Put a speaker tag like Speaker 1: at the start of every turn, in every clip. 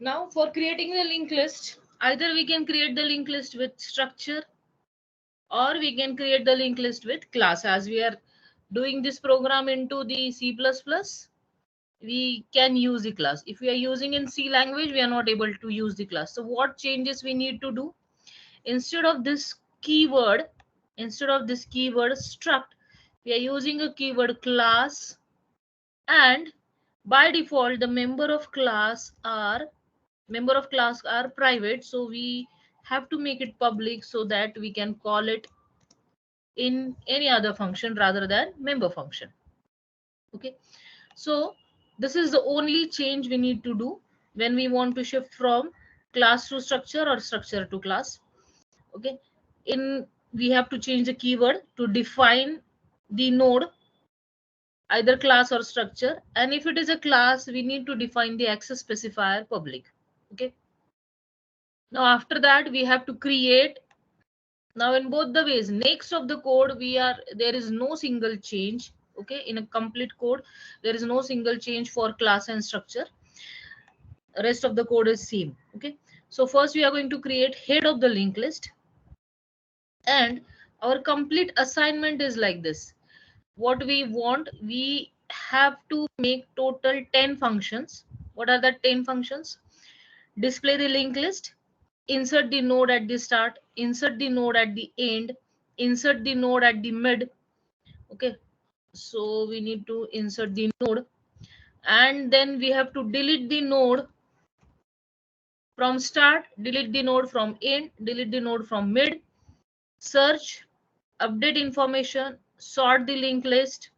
Speaker 1: Now for creating the linked list, either we can create the linked list with structure or we can create the linked list with class. As we are doing this program into the C++, we can use the class. If we are using in C language, we are not able to use the class. So what changes we need to do? Instead of this keyword, struct, we are using a keyword class, and by default the member of class are private, so we have to make it public so that we can call it in any other function rather than member function. Okay, so this is the only change we need to do when we want to shift from class to structure or structure to class. Okay, in we have to change the keyword to define the node, either class or structure, and if it is a class we need to define the access specifier public. Okay, now after that we have to create. Now in both the ways, next of the code, there is no single change. Okay, in a complete code there is no single change for class and structure. Rest of the code is same. Okay, so first we are going to create head of the linked list, and our complete assignment is like this. What we want, we have to make total 10 functions. What are the 10 functions? Display the linked list, insert the node at the start, insert the node at the end, insert the node at the mid. Okay, so we need to insert the node, and then we have to delete the node from start, delete the node from end, delete the node from mid, search, update information, sort the linked list,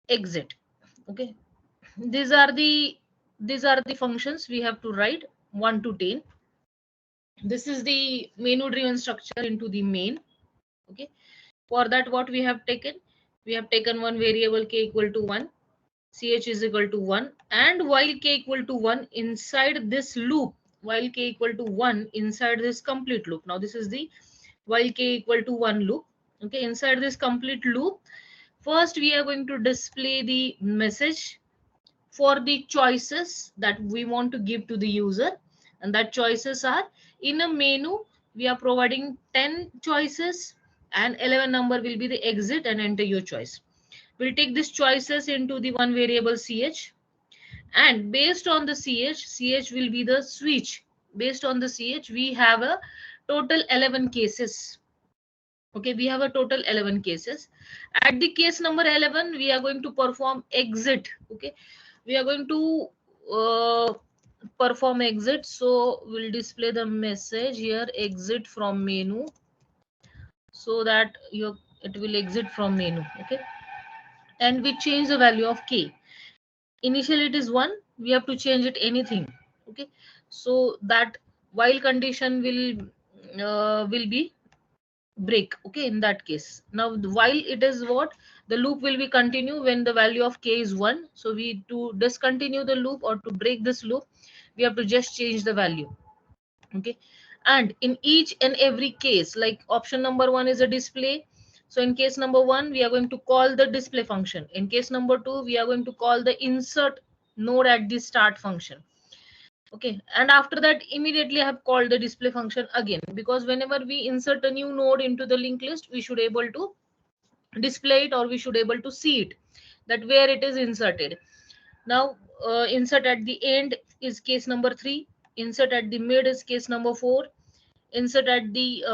Speaker 1: exit. Okay, these are the functions we have to write 1 to 10. This is the menu driven structure into the main. Okay, for that what we have taken, we have taken one variable k equal to 1, ch is equal to 1, and while k equal to 1 inside this loop, while k equal to 1 inside this complete loop. Now this is the while k equal to 1 loop. Okay, inside this complete loop, first we are going to display the message for the choices that we want to give to the user, and that choices are, in a menu we are providing 10 choices, and 11 number will be the exit and enter your choice. We'll take these choices into the one variable ch, and based on the ch will be the switch. Based on the ch we have a total 11 cases. Okay, we have a total 11 cases. At the case number 11 we are going to perform exit. Okay, we are going to perform exit, so we'll display the message here, exit from menu, so that it will exit from menu. Okay, and we change the value of k. Initially it is 1, we have to change it anything. Okay, so that while condition will be break. Okay, in that case, now while it is what, the loop will be continue when the value of k is 1. So we, to discontinue the loop or to break this loop, we have to just change the value. Okay, and in each and every case, like option number 1 is a display, so in case number 1 we are going to call the display function. In case number 2 we are going to call the insert node at the start function. Okay, and after that immediately I have called the display function again, because whenever we insert a new node into the linked list, we should able to display it, or we should able to see it, that where it is inserted. Now insert at the end is case number 3, insert at the mid is case number 4, insert at the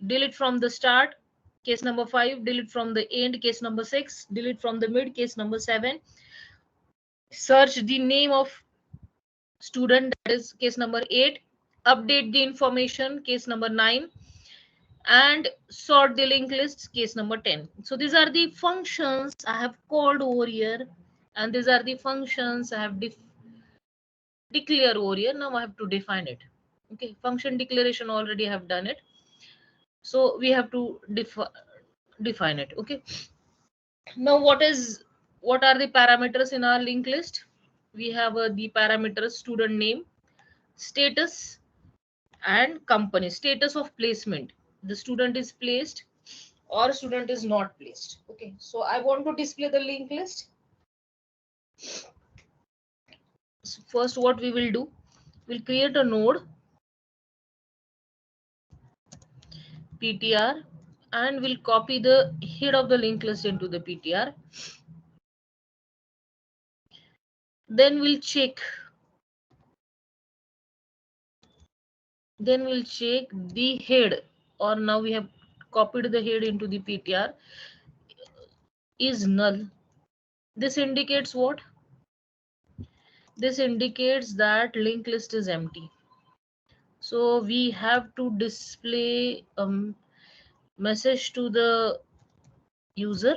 Speaker 1: delete from the start, case number 5, delete from the end, case number 6, delete from the mid, case number 7, search the name of student, that is case number 8, update the information, case number 9, and sort the linked list, case number 10. So these are the functions I have called over here, and these are the functions I have declare over here. Now I have to define it. Okay, function declaration already I have done it, so we have to define it. Okay, now what are the parameters in our linked list? We have the parameters student name, status, and company. Status of placement, the student is placed or student is not placed. Okay, so I want to display the linked list, First, what we will do, we'll create a node ptr, and we'll copy the head of the linked list into the ptr. Then we'll check the head, or now we have copied the head into the ptr, is null. This indicates what? This indicates that linked list is empty. So we have to display message to the user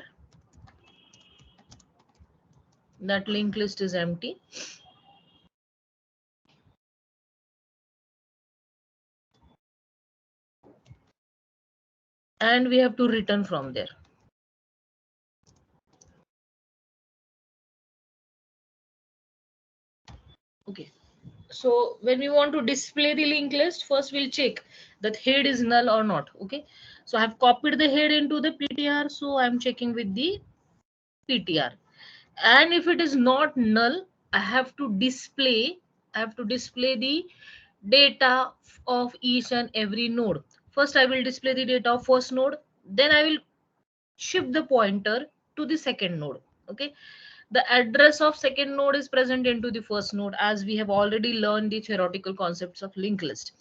Speaker 1: that linked list is empty. And we have to return from there. Okay. So when we want to display the linked list, first we'll check that head is null or not. Okay. So I have copied the head into the PTR. So I'm checking with the PTR. And if it is not null, I have to display the data of each and every node. First I will display the data of first node, then I will shift the pointer to the second node. Okay, the address of second node is present into the first node, as we have already learned the theoretical concepts of linked list.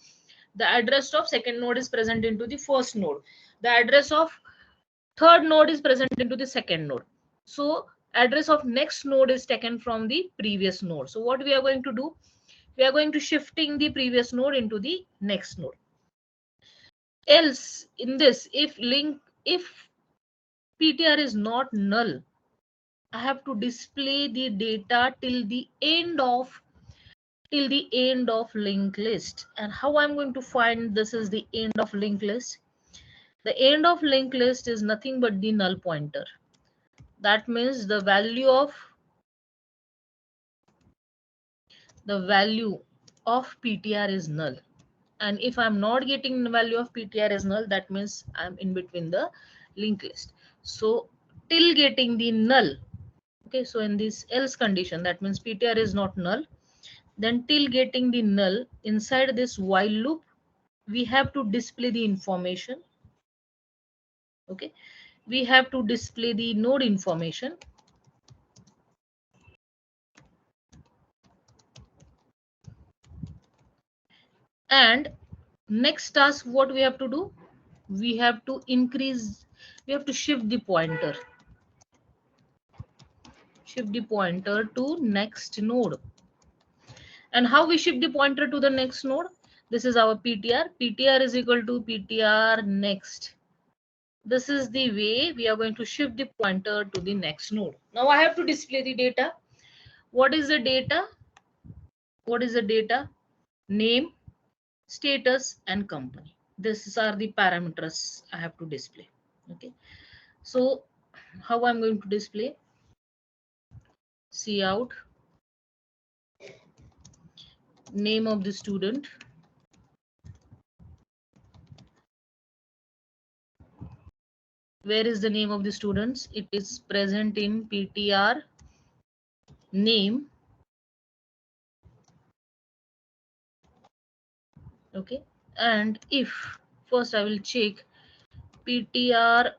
Speaker 1: The address of second node is present into the first node. The address of third node is present into the second node. So address of next node is taken from the previous node. So what we are going to do, we are going to shifting the previous node into the next node. Else in this, if ptr is not null, I have to display the data till the end of linked list. And how I'm going to find this is the end of linked list? The end of linked list is nothing but the null pointer. That means the value of ptr is null. And if I'm not getting the value of ptr is null, that means I'm in between the linked list. So till getting the null, okay, so in this else condition, that means ptr is not null, then till getting the null, inside this while loop we have to display the information. Okay, we have to display the node information. And next task, what we have to do, we have to shift the pointer to next node. And how we shift the pointer to the next node? This is our ptr is equal to ptr next. This is the way we are going to shift the pointer to the next node. Now I have to display the data. What is the data? Name, status, and company. These are the parameters I have to display. Okay, so how I'm going to display? Cout, name of the student, where is the name of the students? It is present in ptr name. Okay, and if first I will check ptr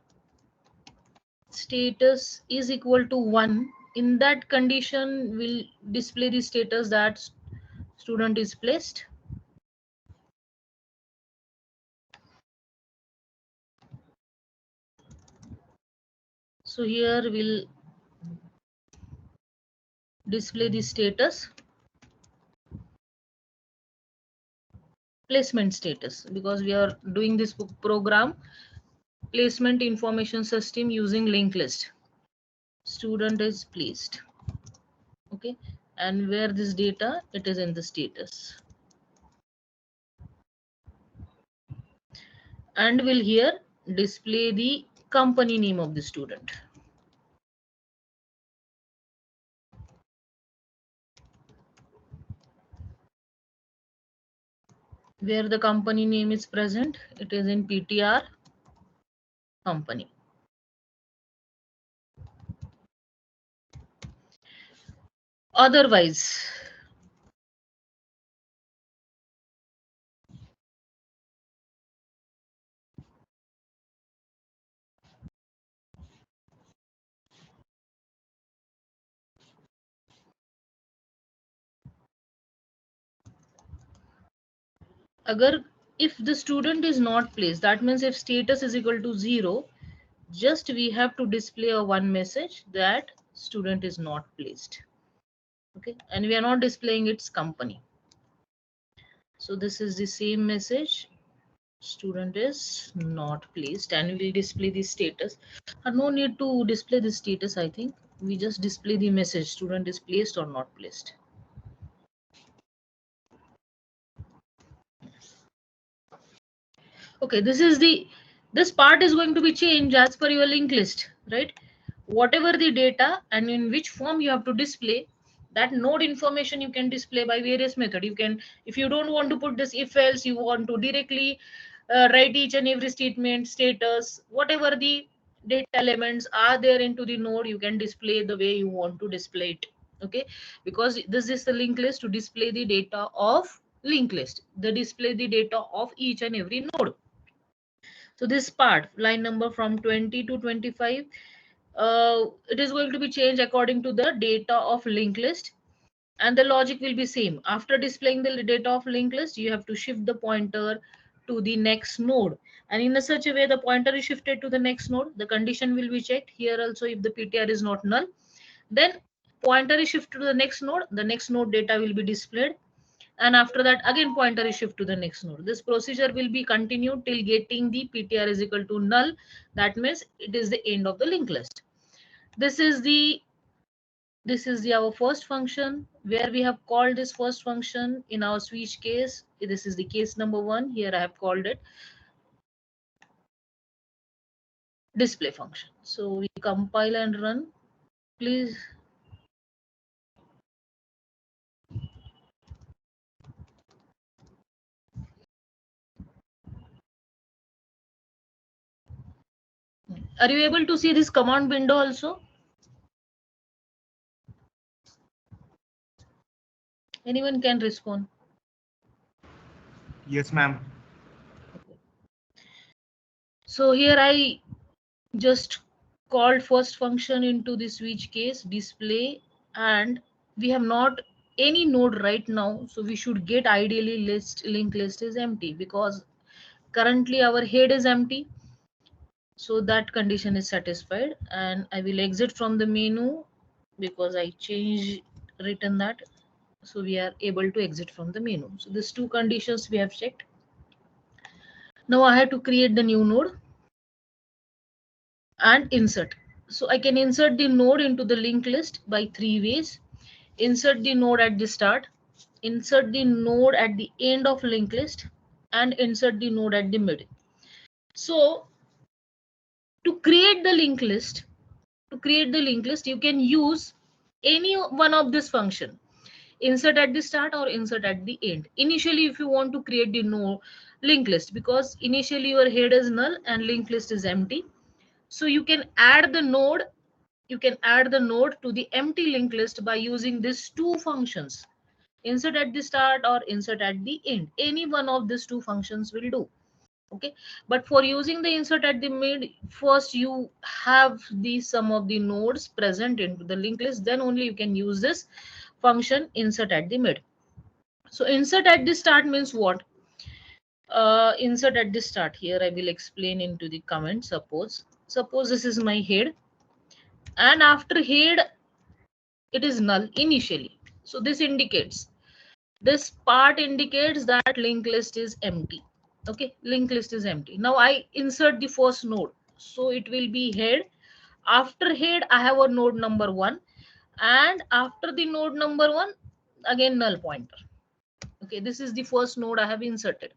Speaker 1: status is equal to 1, in that condition will display the status that student is placed. So here we'll display the status, placement status, because we are doing this program placement information system using linked list. Student is placed. Okay, and where this data, it is in the status. And we'll here display the company name of the student. Where the company name is present, it is in ptr company. Otherwise, Agar if the student is not placed, that means if status is equal to 0, just we have to display a one message that student is not placed. Okay, and we are not displaying its company. So this is the same message, student is not placed, and we will display the status. No need to display the status, I think. We just display the message, student is placed or not placed. Okay, this part is going to be changed as per your linked list, right? Whatever the data and in which form you have to display, that node information you can display by various method. You can, if you don't want to put this if else, you want to directly write each and every statement, status, whatever the data elements are there into the node, you can display the way you want to display it. Okay, because this is the linked list to display the data of linked list, the display the data of each and every node. So this part, line number from 20 to 25, it is going to be changed according to the data of linked list, and the logic will be same. After displaying the data of linked list, you have to shift the pointer to the next node, and in a such a way the pointer is shifted to the next node. The condition will be checked here also. If the PTR is not null, then pointer is shifted to the next node data will be displayed, and after that again pointer is shift to the next node. This procedure will be continued till getting the PTR is equal to null. That means it is the end of the linked list. This is the our first function, where we have called this first function in our switch case. This is the case number 1. Here I have called it display function. So we compile and run. Please. Are you able to see this command window also? Anyone can respond.
Speaker 2: Yes, ma'am.
Speaker 1: So here I just called first function into the switch case display, and we have not any node right now, so we should get ideally linked list is empty, because currently our head is empty. So that condition is satisfied, and I will exit from the menu because I changed written that. So we are able to exit from the menu. So these two conditions we have checked. Now I have to create the new node and insert. So I can insert the node into the linked list by 3 ways. Insert the node at the start, insert the node at the end of linked list, and insert the node at the mid. So to create the linked list, you can use any one of this function. Insert at the start or insert at the end. Initially, if you want to create the node linked list, because initially your head is null and linked list is empty, so you can add the node to the empty linked list by using these two functions, insert at the start or insert at the end. Any one of these two functions will do. Okay, but for using the insert at the mid, first you have the sum of the nodes present into the linked list, then only you can use this function insert at the mid. So insert at the start means what? Insert at the start, here I will explain into the comment. Suppose this is my head, and after head it is null initially. So this part indicates that linked list is empty. Okay, linked list is empty. Now I insert the first node, so it will be head. After head I have a node number 1, and after the node number 1 again null pointer. Okay, this is the first node I have inserted,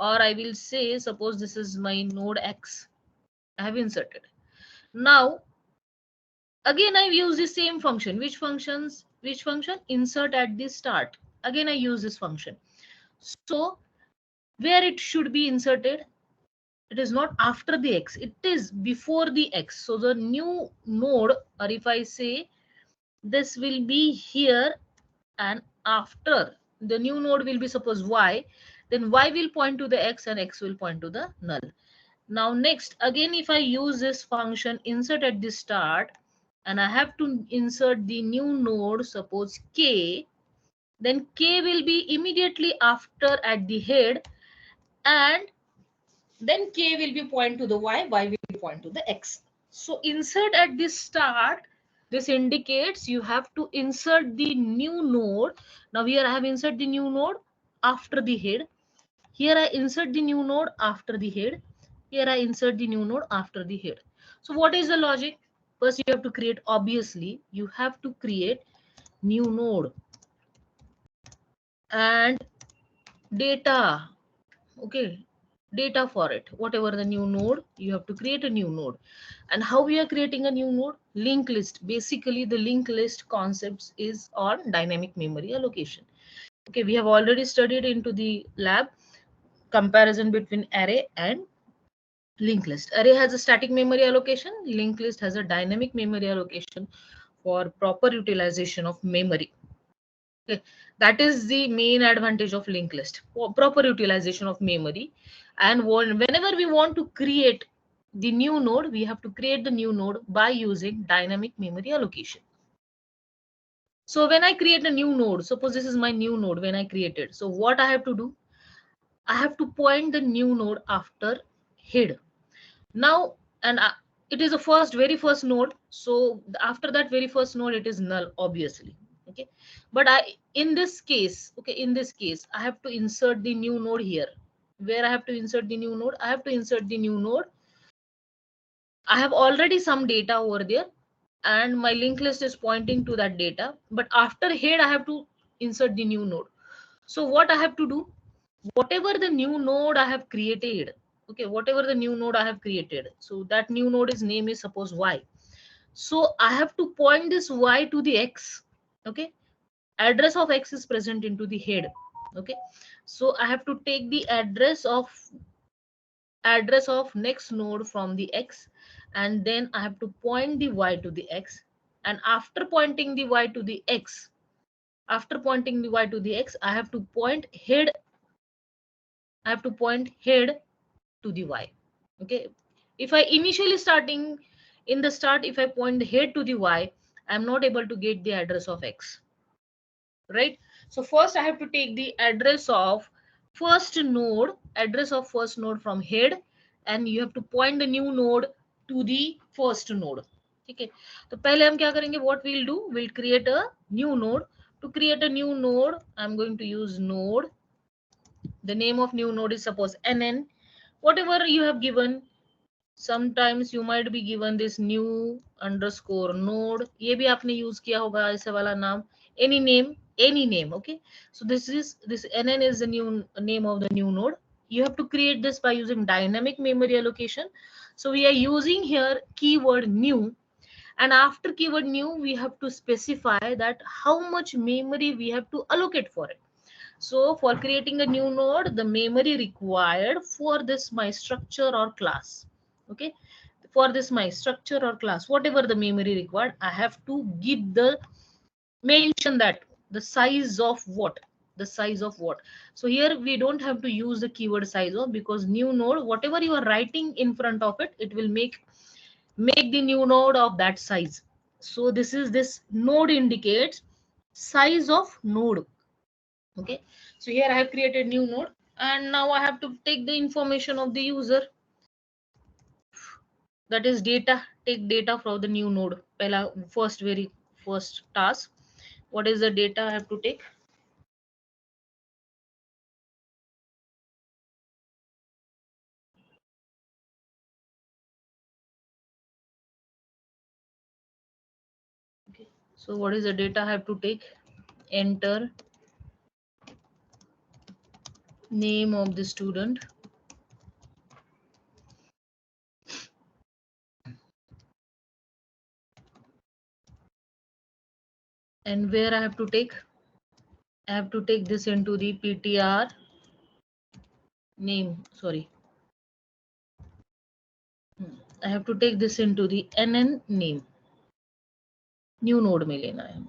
Speaker 1: or I will say suppose this is my node X I have inserted. Now again I use the same function. Which function? Insert at the start. Again I use this function. So where it should be inserted, it is not after the X, it is before the X. So the new node, or if I say this will be here, and after the new node will be suppose Y, then Y will point to the X and X will point to the null. Now next, again if I use this function insert at the start, and I have to insert the new node, suppose K, then K will be immediately after at the head, and then k will be point to the y will be point to the x. So insert at this start, this indicates you have to insert the new node. Now here I have insert the new node after the head. Here I insert the new node after the head. Here I insert the new node after the head. So what is the logic? First you have to create, obviously you have to create new node and data. Okay, data for it. Whatever the new node, you have to create a new node. And how we are creating a new node? Linked list. Basically the linked list concepts is on dynamic memory allocation. Okay, we have already studied into the lab comparison between array and linked list. Array has a static memory allocation, linked list has a dynamic memory allocation for proper utilization of memory. Okay, that is the main advantage of linked list, for proper utilization of memory. And whenever we want to create the new node, we have to create the new node by using dynamic memory allocation. So when I create a new node, suppose this is my new node when I created. So what I have to do? I have to point the new node after head. Now, and it is a very first node. So after that very first node, it is null, obviously. Okay, but in this case, okay, in this case, I have to insert the new node here. Where I have to insert the new node? I have to insert the new node. I have already some data over there, and my linked list is pointing to that data. But after head, I have to insert the new node. So what I have to do? Whatever the new node I have created, okay, whatever the new node I have created, so that new node is name is suppose y. So I have to point this y to the x. Okay, address of x is present into the head. Okay, so I have to take the address of next node from the x, and then I have to point the y to the x. And after pointing the y to the x, I have to point head. I have to point head to the y. Okay, if I initially starting in the start, if I point the head to the y, I'm not able to get the address of x, right? So first I have to take the address of first node from head, and you have to point the new node to the first node. Okay, तो पहले हम क्या करेंगे? What we'll do, we'll create a new node. To create a new node, I'm going to use node. The name of new node is suppose nn. Whatever you have given, sometimes you might be given this new underscore node. ये भी आपने use किया होगा ऐसे वाला नाम. Any name. Okay, so this nn is the new name of the new node. You have to create this by using dynamic memory allocation. So we are using here keyword new, and after keyword new we have to specify that how much memory we have to allocate for it. So for creating a new node, the memory required for this my structure or class. Okay, for this my structure or class, whatever the memory required, I have to give the mention that the size of what, the size of what. So here we don't have to use the keyword size of, because new node, whatever you are writing in front of it, it will make the new node of that size. So this node indicates size of node. Okay, so here I have created new node, and now I have to take the information of the user, that is data. Take data from the new node. Very first task, what is the data I have to take? Okay, so what is the data I have to take? Enter name of the student, and where I have to take? I have to take this into the ptr name. Sorry, I have to take this into the nn name. New node में लेना है.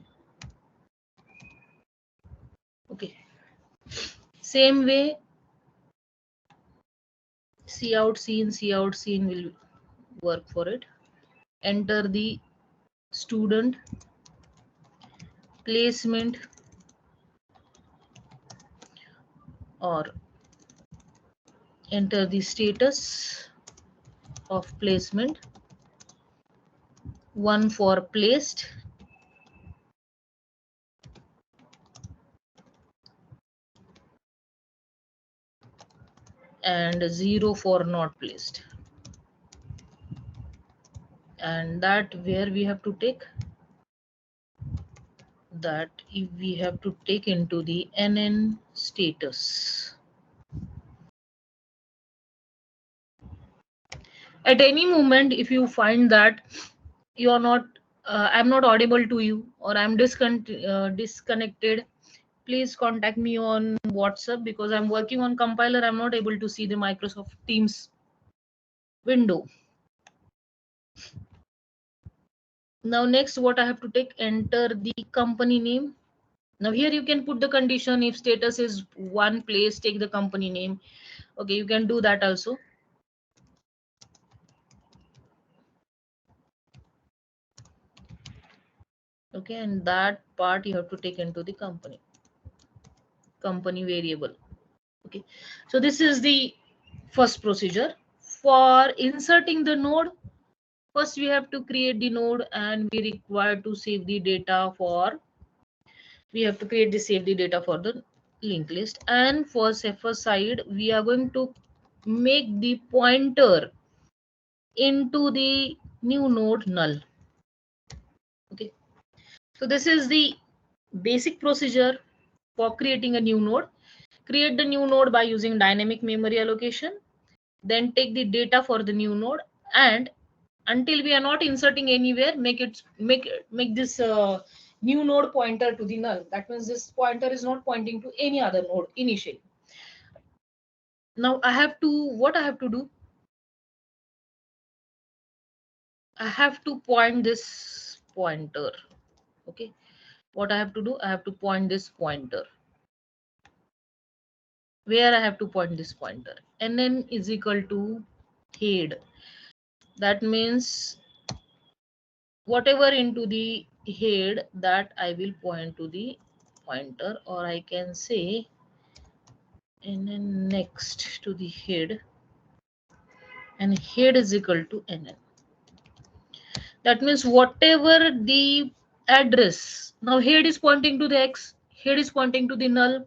Speaker 1: Okay, same way cout scene will work for it. Enter the student placement or enter the status of placement, 1 for placed and 0 for not placed. And that where we have to take that, if we have to take into the NN status. At any moment, if you find that you are not, I'm not audible to you, or I'm disconnected, please contact me on WhatsApp, because I'm working on compiler. I'm not able to see the Microsoft Teams window. Now next, what I have to take, enter the company name. Now here you can put the condition, if status is 1 place, take the company name. Okay, you can do that also. Okay, and that part you have to take into the company variable. Okay, so this is the first procedure. For inserting the node, first we have to create the node, and we require to save the data for, we have to save the data for the linked list. And for Cepher side, we are going to make the pointer into the new node null. Okay, so this is the basic procedure for creating a new node. Create the new node by using dynamic memory allocation, then take the data for the new node, and until we are not inserting anywhere, make this new node pointer to the null. That means this pointer is not pointing to any other node initially. Now what I have to do, I have to point this pointer. Okay, what I have to do, I have to point this pointer. Where I have to point this pointer? NN is equal to head. That means whatever into the head, that I will point to the pointer, or I can say NN next to the head, and head is equal to NN. That means whatever the address, now head is pointing to the X, head is pointing to the null,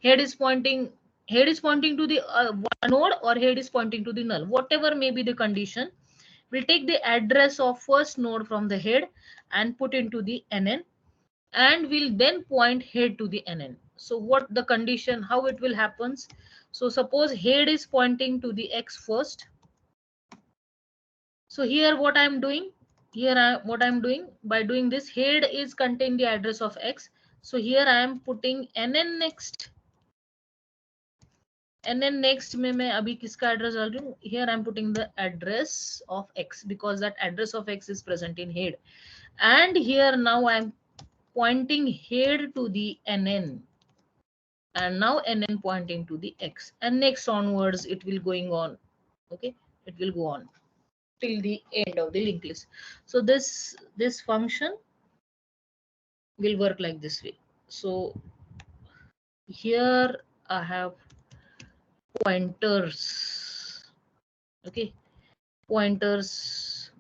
Speaker 1: head is pointing to the one node, or head is pointing to the null, whatever may be the condition. We'll take the address of first node from the head and put into the NN, and we'll then point head to the NN. So what the condition, how it will happens? So suppose head is pointing to the X first. So here what I'm doing, by doing this, head is contain the address of X. So here I am putting NN next. NN next में मैं अभी किसका address डाल रही हूँ? Here I am putting the address of X, because that address of X is present in head. And here now I am pointing head to the NN, and now NN pointing to the X, and next onwards it will going on. Okay, it will go on till the end of the linked list. So this function will work like this way. So here I have pointers. Okay, pointers.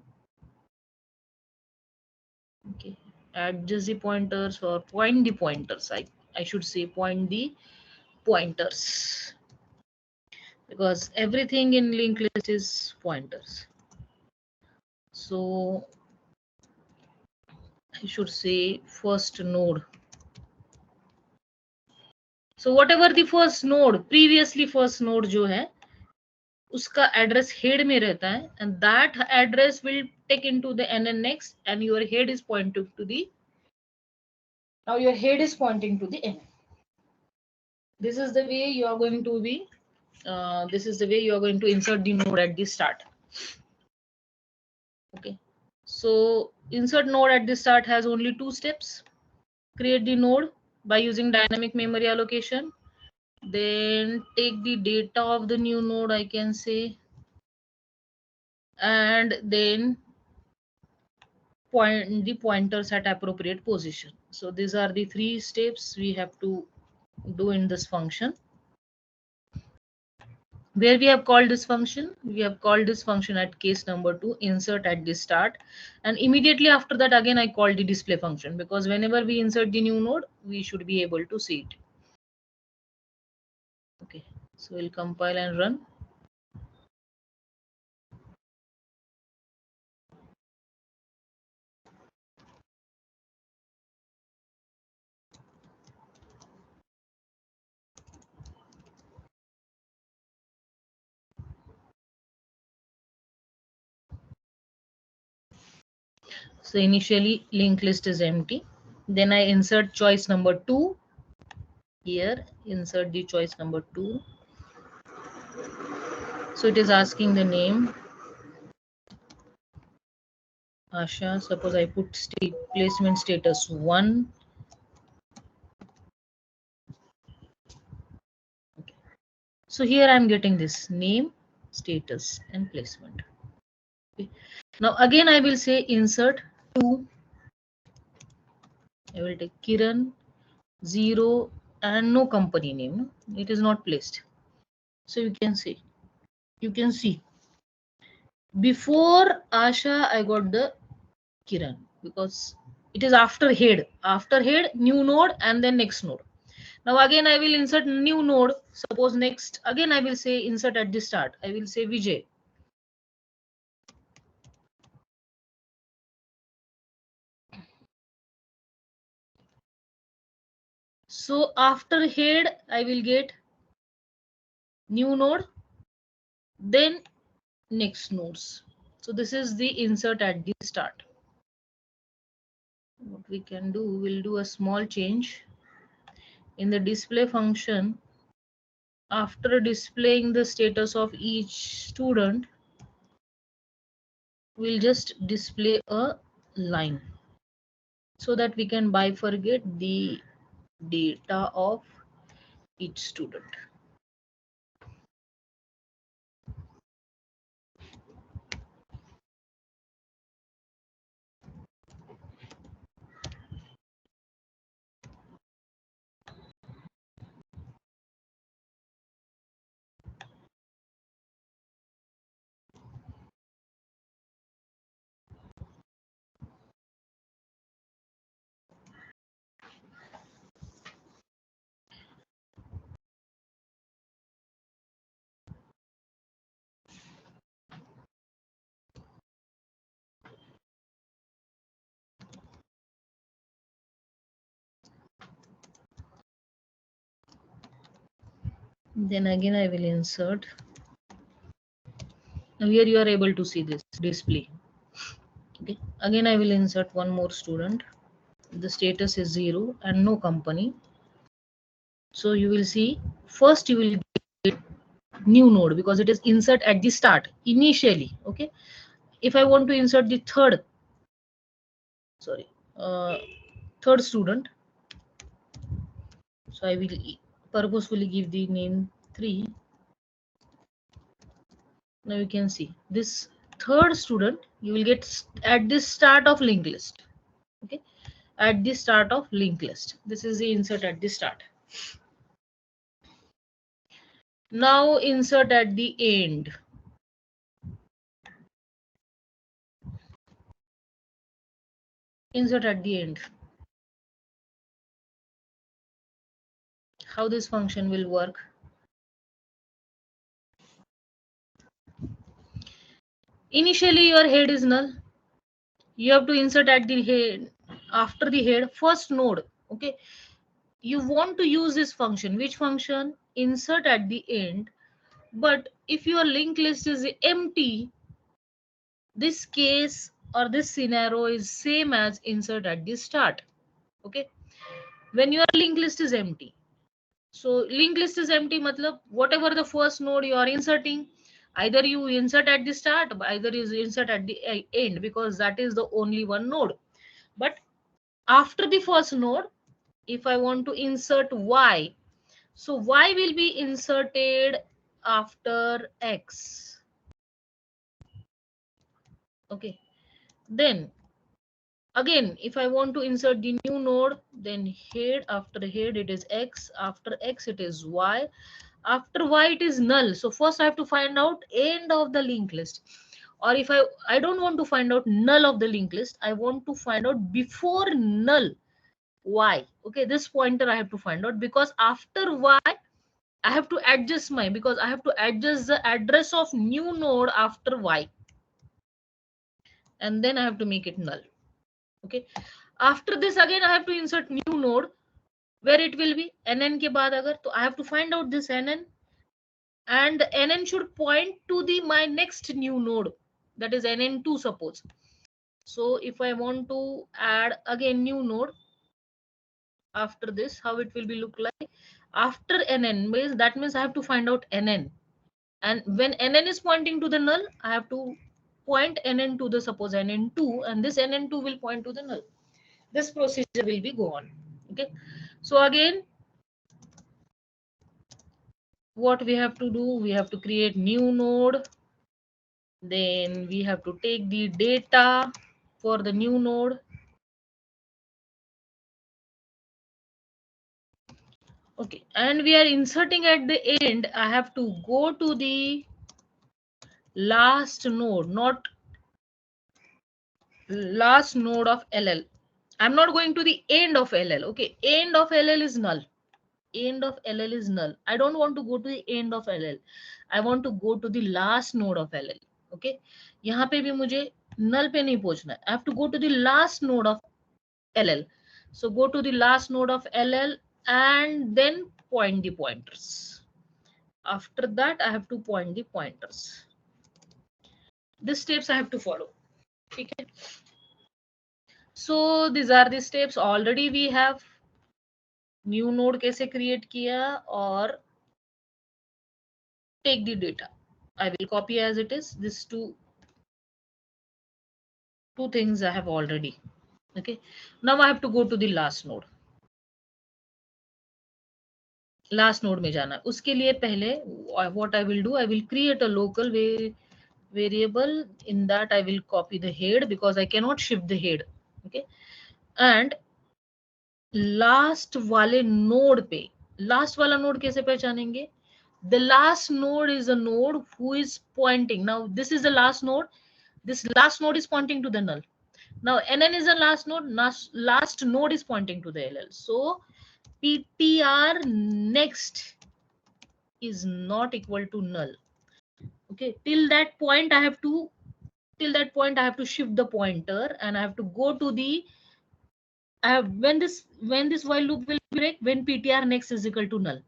Speaker 1: Okay, adjust the pointers, or point the pointers. I should say point the pointers, because everything in linked list is pointers. So I should say first node. So whatever the first node, previously first node जो है, उसका address head में रहता है, and that address will take into the NN next, and your head is pointing to the, now your head is pointing to the NN. This is the way you are going to be, this is the way you are going to insert the node at the start. Okay, so insert node at the start has only 2 steps. Create the node by using dynamic memory allocation, then take the data of the new node, I can say, and then point the pointers at appropriate position. So these are the 3 steps we have to do in this function. Where we have called this function, we have called this function at case number 2, insert at the start, and immediately after that again I called the display function, because whenever we insert the new node we should be able to see it. Okay, so we'll compile and run. So initially linked list is empty, then I insert choice number 2 here, insert the choice number 2. So it is asking the name Asha. Suppose I put state placement status 1. Okay. So here I am getting this name, status and placement. Okay. Now again I will say insert 2. I will take Kiran 0 and no company name. It is not placed. So you can see before Asha I got the Kiran, because it is after head new node and then next node. Now again I will insert new node. Suppose next again I will say insert at the start. I will say Vijay. So after head I will get new node, then next nodes. So this is the insert at the start. What we can do, we'll do a small change in the display function. After displaying the status of each student, we'll just display a line so that we can bifurcate the data of each student. Then again I will insert. Now here you are able to see this display. Okay. Again I will insert one more student. The status is 0 and no company. So you will see first you will get new node because it is insert at the start initially. Okay. If I want to insert the uh, third student, so I will purposefully give the name 3. Now you can see this third student you will get at the start of linked list. Okay, at the start of linked list. This is the insert at the start. Now insert at the end. Insert at the end. How this function will work? Initially your head is null. You have to insert at the head, after the head first node. Okay, you want to use this function. Which function? Insert at the end. But if your linked list is empty, this case or this scenario is same as insert at the start. Okay, when your linked list is empty, so linked list is empty matlab whatever the first node you are inserting, either you insert at the start, either you insert at the end, because that is the only one node. But after the first node, if I want to insert y, so y will be inserted after x. Okay, then again if I want to insert the new node, then head, after head it is x, after x it is y, After y it is null. So first I have to find out end of the linked list. Or if I don't want to find out null of the linked list, I want to find out before null y. Okay, this pointer I have to find out, because after y I have to adjust because I have to adjust the address of new node after y, and then I have to make it null. Okay, after this again I have to insert new node where it will be nn के बाद अगर, तो I have to find out this nn, and nn should point to the my next new node, that is nn2 suppose. So if I want to add again new node after this, how it will be look like after nn means, that means I have to find out nn, and when nn is pointing to the null I have to point nn to the suppose nn2, and this nn2 will point to the null. This procedure will be go on. Okay, so again what we have to do, we have to create new node, then we have to take the data for the new node. Okay, and we are inserting at the end, I have to go to the last node, not last node of ll. I'm not going to the end of ll. Okay, end of ll is null. End of ll is null. I don't want to go to the end of ll. I want to go to the last node of ll. Okay, यहाँ पे भी मुझे null पे नहीं पहुंचना है. I have to go to the last node of ll. So go to the last node of ll and then point the pointers. After that I have to point the pointers. These steps I have to follow. Okay, so these are the steps. Already we have new node कैसे create किया, और take the data. I will copy as it is. These two things I have already. Okay, now I have to go to the last node. Last node में जाना. उसके लिए पहले what I will do, I will create a local variable. In that I will copy the head because I cannot shift the head. Okay, and last वाले node पे, last वाला node कैसे पहचानेंगे? The last node is a node who is pointing. Now this is the last node. This last node is pointing to the null. Now nn is the last node. Last node is pointing to the ll. So ptr next is not equal to null. Okay, till that point I have to shift the pointer, and I have to go to the when this while loop will break, when ptr next is equal to null.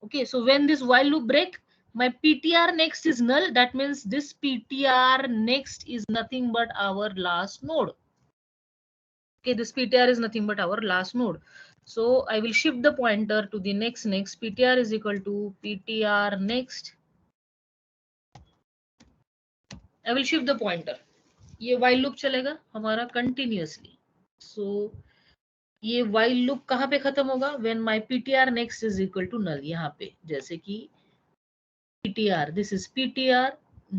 Speaker 1: Okay, so when this while loop break, my ptr next is null. That means this ptr next is nothing but our last node. Okay, this ptr is nothing but our last node. So I will shift the pointer to the next. Ptr is equal to ptr next. I will shift the pointer. ये while loop चलेगा हमारा continuously. So ये while loop कहाँ पे खत्म होगा? When my ptr next is equal to null. यहाँ पे जैसे कि ptr, this is ptr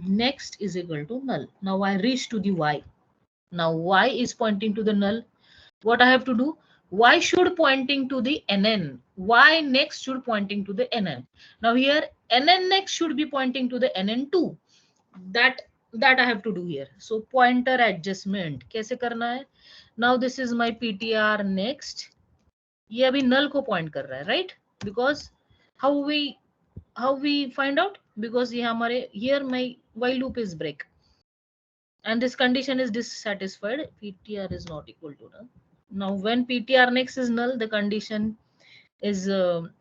Speaker 1: next is equal to null. Now I reach to the y. Now y is pointing to the null. What I have to do? Y should pointing to the nn. Y next should pointing to the nn. Now here nn next should be pointing to the nn2. That I have to do here. So pointer adjustment कैसे करना है? Now this is my ptr next. ये अभी null को point कर रहा है, right? Because how we find out? Because ये हमारे here my while loop is break, and this condition is dissatisfied. ptr is not equal to null. Now when ptr next is null, the condition is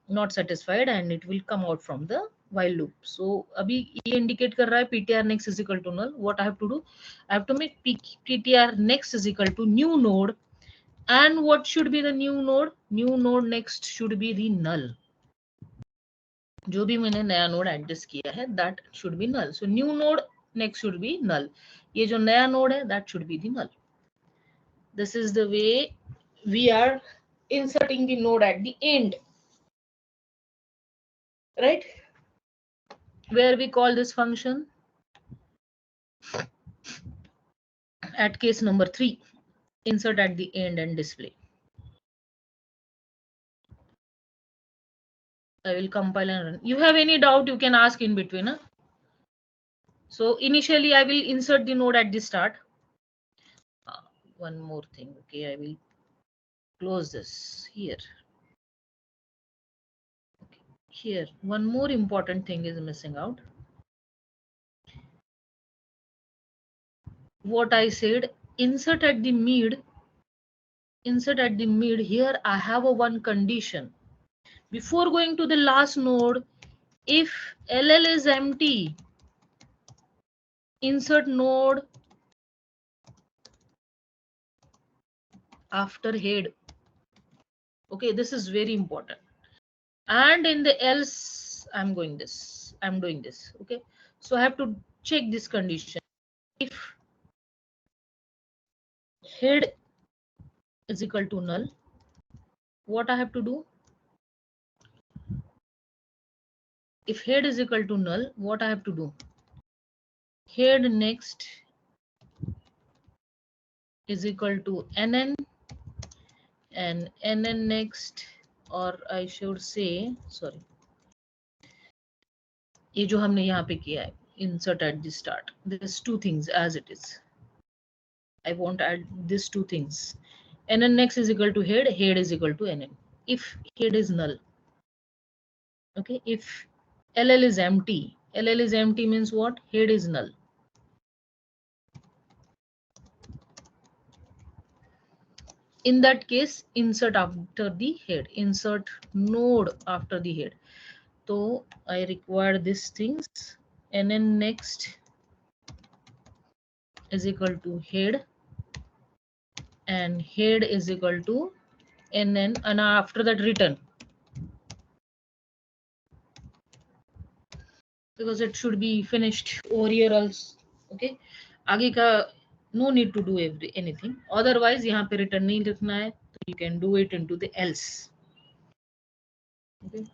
Speaker 1: not satisfied and it will come out from the while loop. So अभी ये indicate कर रहा है ptr next is equal to null. What I have to do? I have to make ptr next is equal to new node. And what should be the new node? New node next should be the null. जो भी मैंने नया node adjust किया है, that should be null. So new node next should be null. ये जो नया node है, that should be the null. This is the way we are inserting the node at the end, right? Where we call this function at case number 3, insert at the end and display. I will compile and run. You have any doubt, you can ask in between. Huh? So initially I will insert the node at the start. One more thing. Okay, I will close this here. Okay. Here, one more important thing is missing out. What I said, insert at the mid. Insert at the mid. Here I have a one condition. Before going to the last node, if LL is empty, insert node after head. Okay, this is very important. And in the else, I'm doing this. Okay, so I have to check this condition. If head is equal to null, what I have to do? If head is equal to null, what I have to do? Head next is equal to nn, and nn next, or I should say, sorry, ये जो हमने यहाँ पे किया है, insert at the start. There's two things as it is. I won't add these two things. Nn next is equal to head, head is equal to nn. If head is null, okay, if ll is empty, ll is empty means what? Head is null. In that case, insert after the head, insert node after the head. So I require these things. Nn next is equal to head, and head is equal to nn, and after that return, because it should be finished over here also. Okay, आगे का no need to do anything. Otherwise यहाँ पे return नहीं लिखना है, तो you can do it into the else. Okay,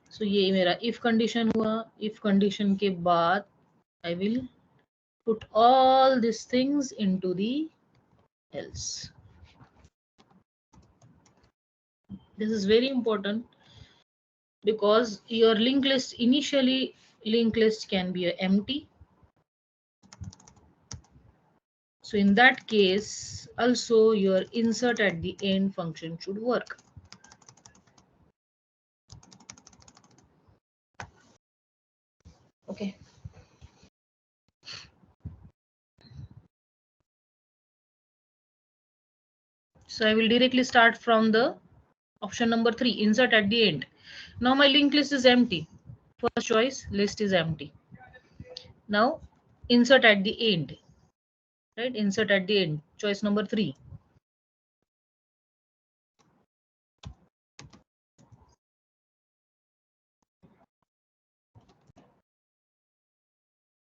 Speaker 1: so ये मेरा if condition हुआ. If condition के बाद I will put all these things into the else. This is very important because your linked list, initially linked list can be empty. So in that case, also your insert at the end function should work. Okay. So I will directly start from the option number 3, insert at the end. Now my linked list is empty. First choice, list is empty. Now insert at the end, right? Insert at the end, choice number 3.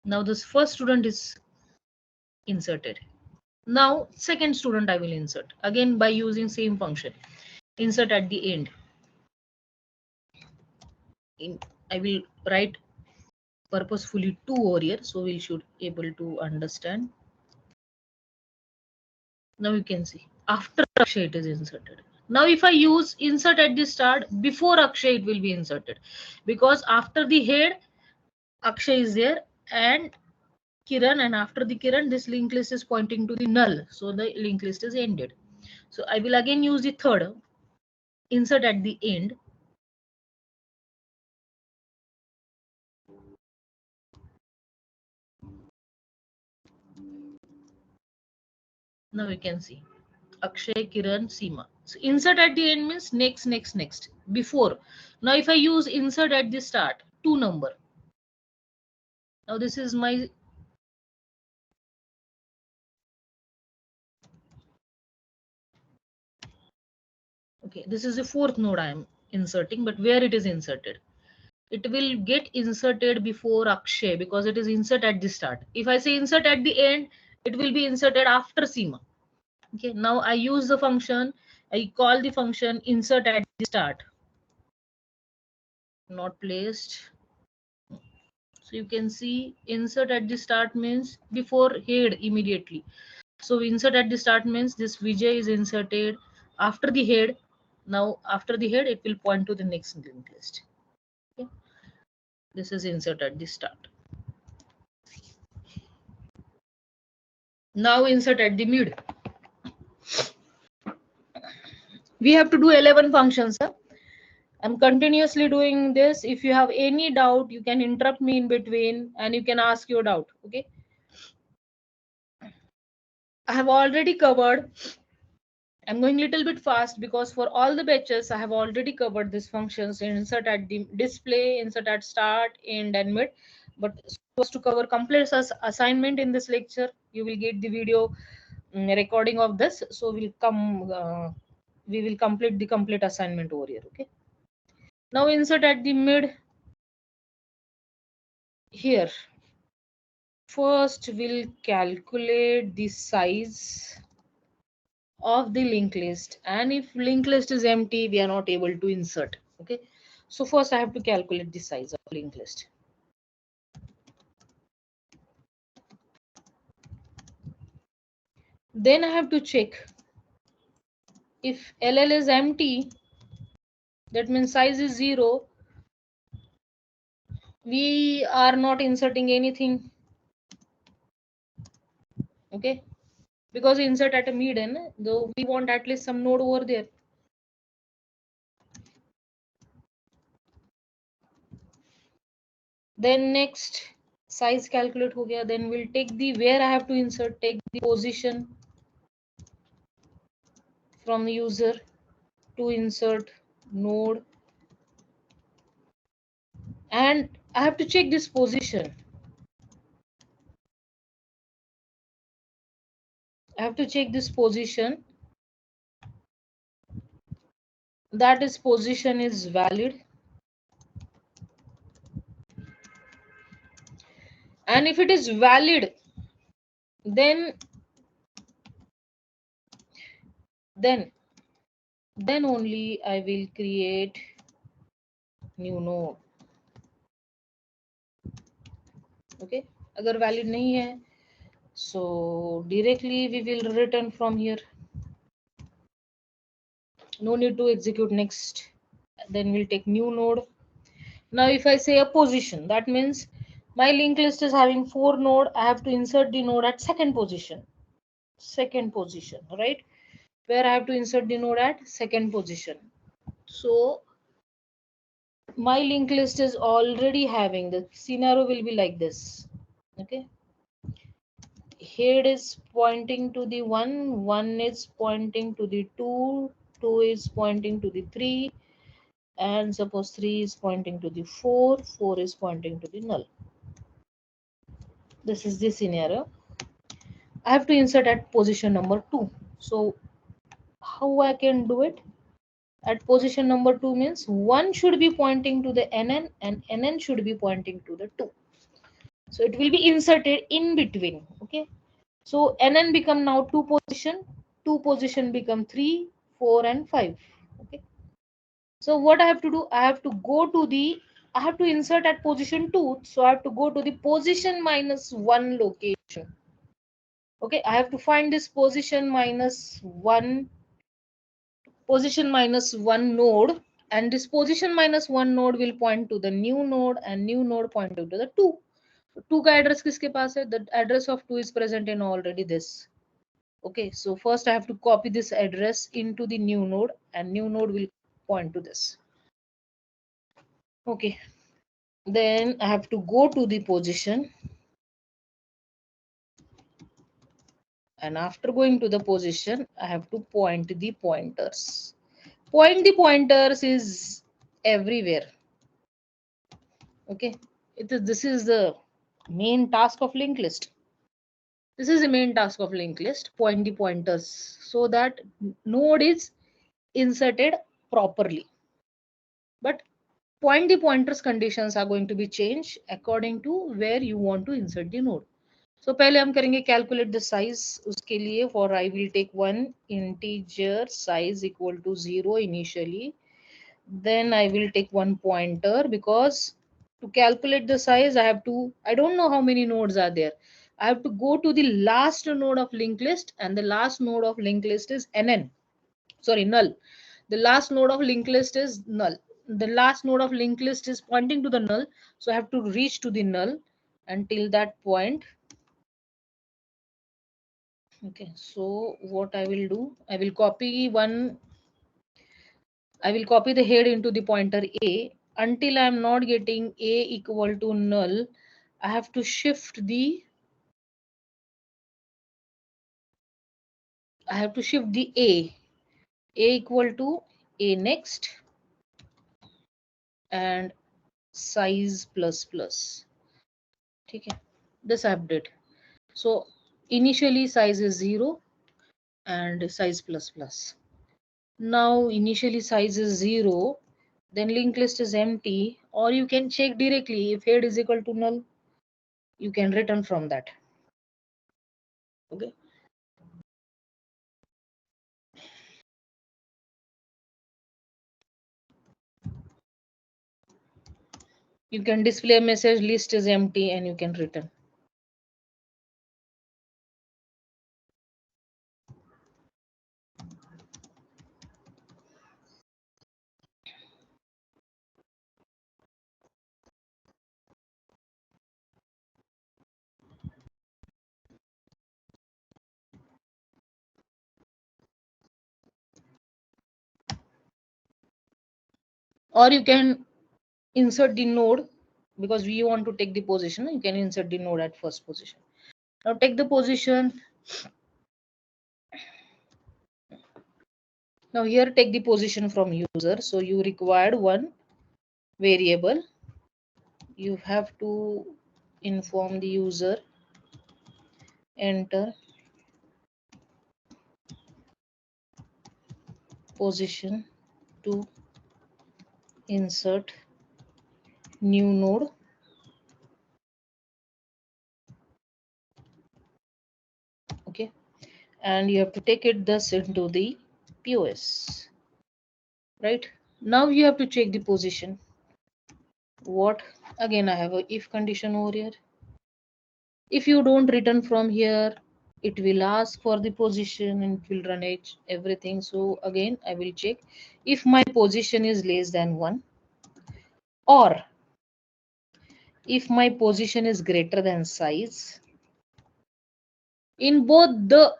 Speaker 1: Now this first student is inserted. Now second student I will insert again by using same function, insert at the end. I will write purposefully 2 over here, so we should able to understand. Now you can see after Akshay it is inserted. Now if I use insert at the start, before Akshay it will be inserted, because after the head Akshay is there and Kiran, and after the Kiran this linked list is pointing to the null, so the linked list is ended. So I will again use the third, insert at the end. Now you can see Akshay, Kiran, Seema. So insert at the end means next, next, next. Before. Now if I use insert at the start, 2 number. Now this is my okay. This is the 4th node I am inserting, but where it is inserted? It will get inserted before Akshay because it is insert at the start. If I say insert at the end, it will be inserted after Seema. Okay. Now I use the function. I call the function insert at the start. Not placed. So you can see insert at the start means before head immediately. So insert at the start means this Vijay is inserted after the head. Now after the head it will point to the next linked list. This is insert at the start. Now insert at the mid. We have to do 11 functions. Huh? I'm continuously doing this. If you have any doubt, you can interrupt me in between and you can ask your doubt. Okay. I have already covered. I'm going a little bit fast because for all the batches, I have already covered these functions: insert at the display, insert at start, end, and mid. But supposed to cover complete assignment in this lecture. You will get the video recording of this. So we will complete the complete assignment over here. Okay. Now insert at the mid here. First, we'll calculate the size of the linked list, and if linked list is empty, we are not able to insert. Okay, so first I have to calculate the size of linked list. Then I have to check if LL is empty, that means size is 0. We are not inserting anything. Okay, because insert at a median, though we want at least some node over there. Then next size calculate ho gaya. Then we'll take the where I have to insert, take the position from the user to insert node, and I have to check this position. I have to check this position, that is position is valid, and if it is valid, then only I will create new node. Okay, agar valid nahi hai, so directly we will return from here. No need to execute next. Then we'll take new node. Now if I say a position, that means my linked list is having 4 node. I have to insert the node at second position, right? Where I have to insert the node at second position. So my linked list is already having, the scenario will be like this. Okay, head is pointing to the 1, 1 is pointing to the 2, 2 is pointing to the 3, and suppose 3 is pointing to the 4, 4 is pointing to the null. This is the scenario. I have to insert at position number 2. So how I can do it? At position number 2 means 1 should be pointing to the NN and NN should be pointing to the 2. So it will be inserted in between. Okay. So NN become now 2 position, 2 position become 3, 4 and 5. Okay. So what I have to do? I have to go to the, I have to insert at position 2. So I have to go to the position minus 1 location. Okay. I have to find this position minus 1 node, and this position minus 1 node will point to the new node and new node point to the 2. 2 का address किसके पास है? The address of 2 is present in already this. Okay, so first I have to copy this address into the new node and new node will point to this. Okay, then I have to go to the position, and after going to the position I have to point the pointers. Point the pointers is everywhere. Okay, this is the main task of linked list. This is the main task of linked list. Point the pointers so that node is inserted properly. But point the pointers conditions are going to be changed according to where you want to insert the node. So पहले हम करेंगे calculate the size. उसके लिए for I will take one integer size equal to 0 initially. Then I will take one pointer, because to calculate the size I have to, I don't know how many nodes are there. I have to go to the last node of linked list, and the last node of linked list is NN. Sorry, null. The last node of linked list is null. the last node of linked list is pointing to the null, so I have to reach to the null until that point. Okay, so what I will do, I will copy the head into the pointer a. Until I am not getting a equal to null, I have to shift the a equal to a next and size plus plus. Okay, this update. So initially size is 0 and size plus plus. Now initially size is 0, then linked list is empty, or you can check directly if head is equal to null, you can return from that. Okay, you can display a message list is empty and you can return. Or you can insert the node, because we want to take the position, you can insert the node at first position. Now take the position. Now here take the position from user. So you required one variable. You have to inform the user, enter position to insert new node. Okay, and you have to take it thus into the POS. Right, now you have to check the position. What, again I have a if condition over here. If you don't return from here, it will ask for the position and it will run everything. So again I will check if my position is less than 1, or if my position is greater than size. In both the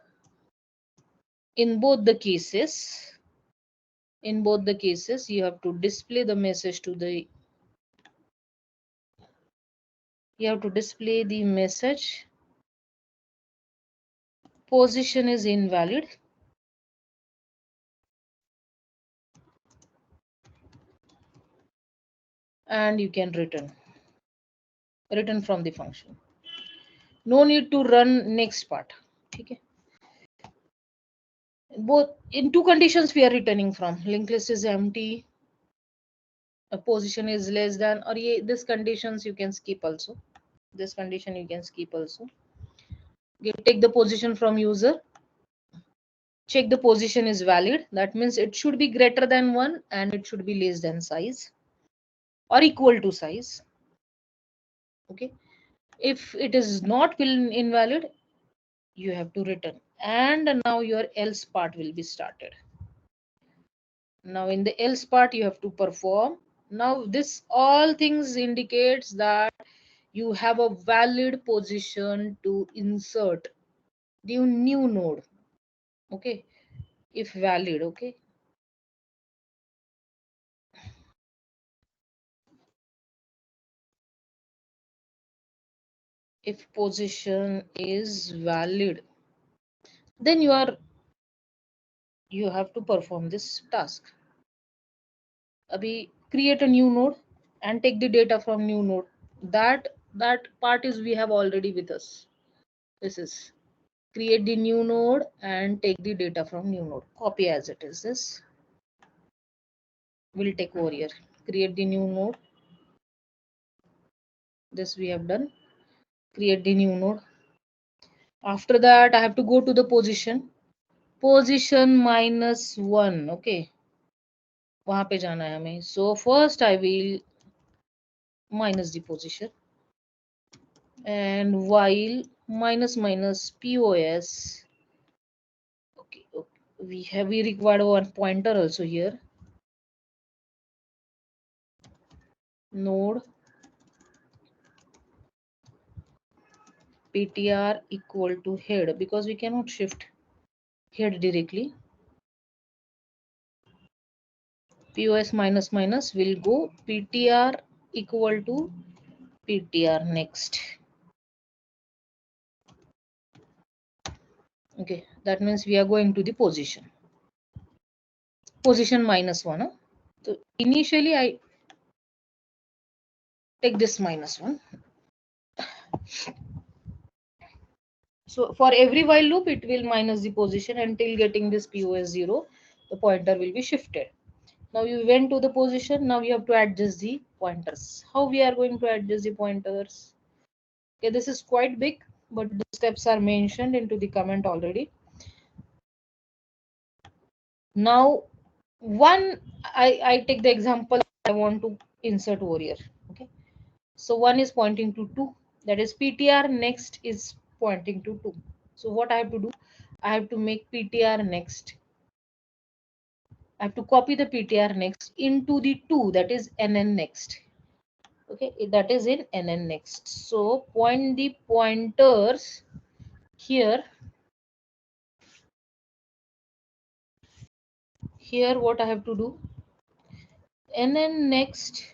Speaker 1: cases, you have to display the message to the message position is invalid, and you can return from the function. No need to run next part. Okay, both in two conditions we are returning from. Linked list is empty, a position is less than, or this conditions you can skip also. This condition you can skip also. You take the position from user, check the position is valid. That means it should be greater than 1 and it should be less than size or equal to size. Okay, if it is not invalid, you have to return, and now your else part will be started. Now in the else part you have to perform. Now this all things indicates that you have a valid position to insert the new node. Okay, if valid. Okay, if position is valid, then you have to perform this task. Abhi, create a new node and take the data from new node. That part is we have already with us. This is create the new node and take the data from new node. Copy as it is. This will take over here. Create the new node. This we have done. Create the new node. After that, I have to go to the position. Position -1. Okay. वहां पे जाना है हमें. So first I will minus the position, and while minus minus POS. Okay, okay. We required one pointer also here. node ptr equal to head, because we cannot shift head directly. pos minus minus will go ptr equal to ptr next. Okay, that means we are going to the position minus one, huh? So initially I take this minus one. So for every while loop, it will minus the position until getting this POS 0. The pointer will be shifted. Now you went to the position. Now you have to adjust the pointers. How we are going to adjust the pointers? Okay, this is quite big, but the steps are mentioned into the comment already. Now, I take the example I want to insert over here. Okay, so 1 is pointing to 2. That is PTR next is pointing to 2. So what I have to do? I have to make PTR next. I have to copy the PTR next into the 2, that is NN next. Okay, that is in NN next. So point the pointers here. Here what I have to do? NN next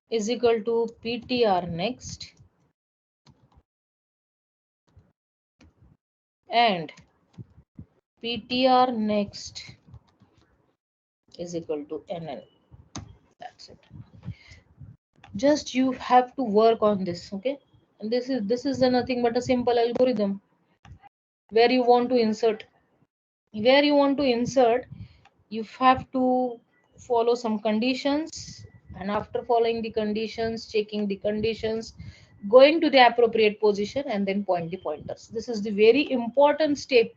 Speaker 1: is equal to PTR next and PTR next is equal to NN. That's it. Just you have to work on this, okay? And this is nothing but a simple algorithm where you want to insert. Where you want to insert, you have to follow some conditions, and after following the conditions, checking the conditions, going to the appropriate position and then point the pointers. This is the very important step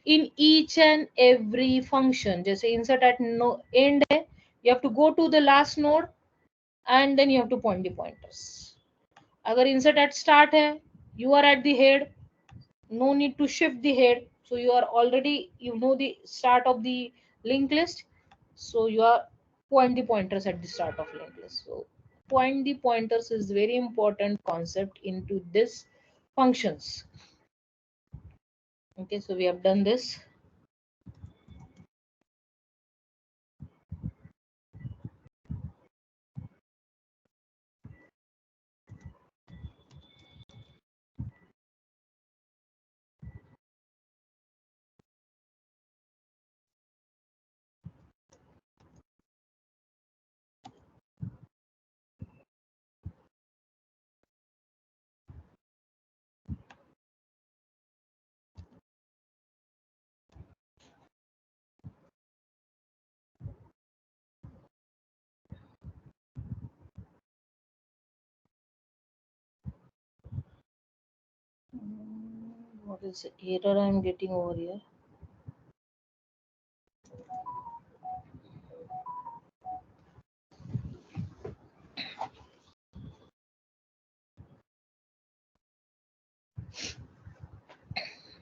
Speaker 1: in each and every function. Just say insert at no end hai, you have to go to the last node and then you have to point the pointers. Agar insert at start hai, you are at the head, no need to shift the head, so you are already, you know, the start of the linked list, so you are point the pointers at the start of linked list. So point the pointers is very important concept into this functions. Okay, so we have done this. What is the error I am getting over here?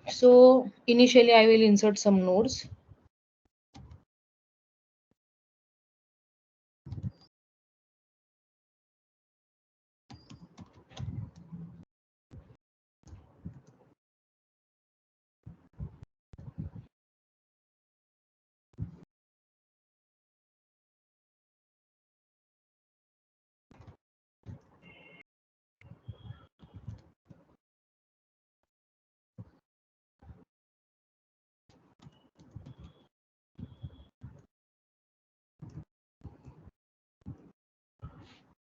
Speaker 1: So initially I will insert some nodes.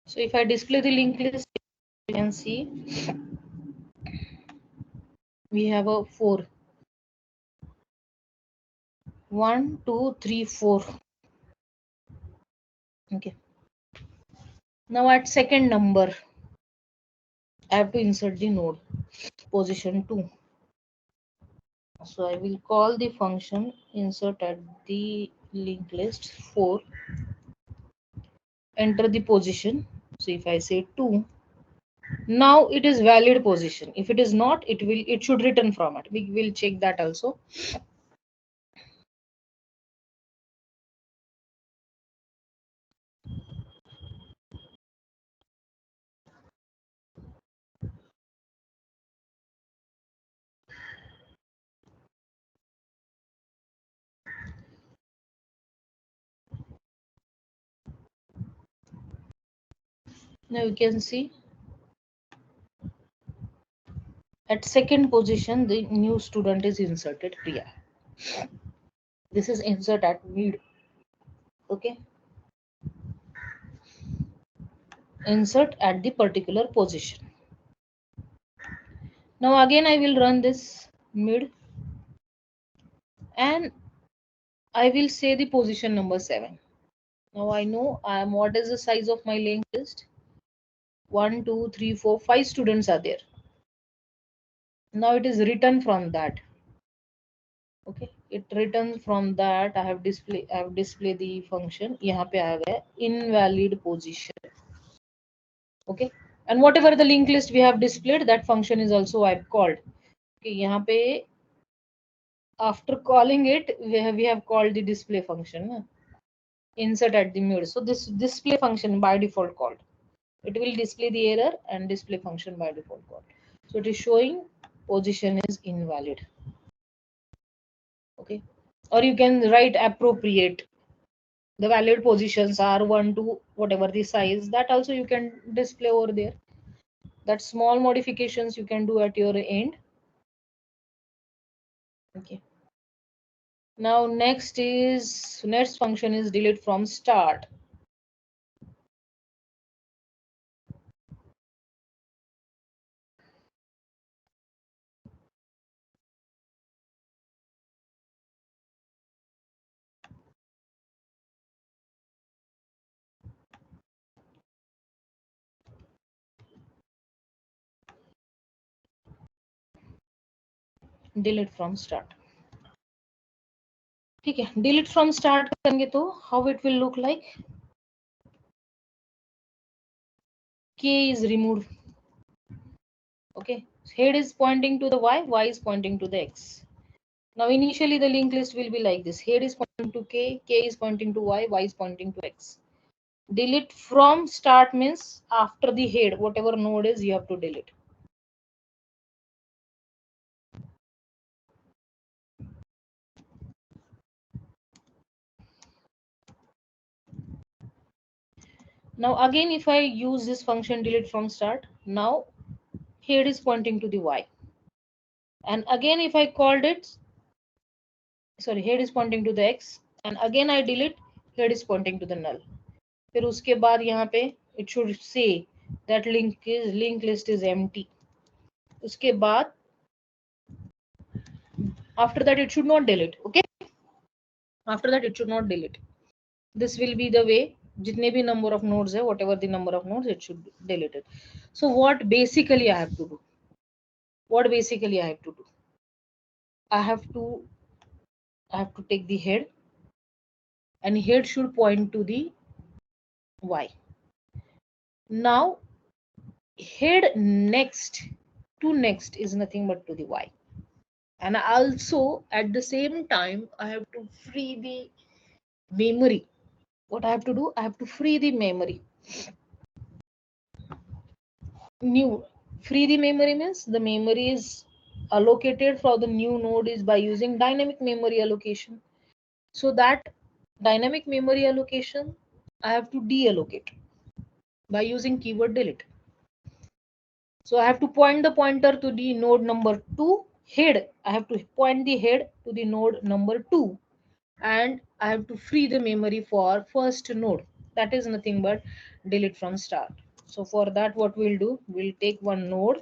Speaker 1: So if I display the linked list, you can see we have a 4. 1 2 3 4. Okay, now at second number I have to insert the node position 2. So I will call the function insert at the linked list 4, enter the position. So if I say 2, now it is valid position. If it is not, it should return format. We will check that also. Now you can see at second position the new student is inserted, Priya. This is insert at mid. Okay, insert at the particular position. Now again I will run this mid and I will say the position number 7. Now I know I am what is the size of my linked list. 1, 2, 3, 4, 5 students are there. Now it is written from that. Okay, it returns from that. I have display the function. यहाँ पे आ गया invalid position. Okay, and whatever the linked list we have displayed, that function is also I've called. Okay, यहाँ पे after calling it, we have called the display function. Insert at the mid. So this display function by default called. It will display the error and display function by default called. So it is showing position is invalid. Okay, or you can write appropriate. The valid positions are 1 to whatever the size, that also you can display over there. That small modifications you can do at your end. Okay, now next function is delete from start. Delete from start. ठीक है, delete from start करेंगे तो how it will look like. K is removed. Okay, head is pointing to the y is pointing to the x. Now initially the linked list will be like this. Head is pointing to k is pointing to y is pointing to x. Delete from start means after the head, whatever node is, you have to delete. Now again, if I use this function delete from start, now head is pointing to the y. And again, if I called it, sorry, head is pointing to the x. And again I delete, head is pointing to the null. फिर उसके बाद यहाँ पे it should say that link list is empty. उसके बाद after that it should not delete. Okay, after that it should not delete. This will be the way jitne bhi number of nodes hai, whatever the number of nodes, it should be deleted. So what basically I have to do, I have to take the head, and head should point to the y. Now head next is nothing but to the y, and also at the same time I have to free the memory. What I have to do, I have to free the memory. New free the memory means the memory is allocated for the new node is by using dynamic memory allocation. So that dynamic memory allocation I have to deallocate by using keyword delete. So I have to point the pointer to the node number 2 head. I have to point the head to the node number 2, and I have to free the memory for first node. That is nothing but delete from start. So for that, what we'll do, we'll take one node.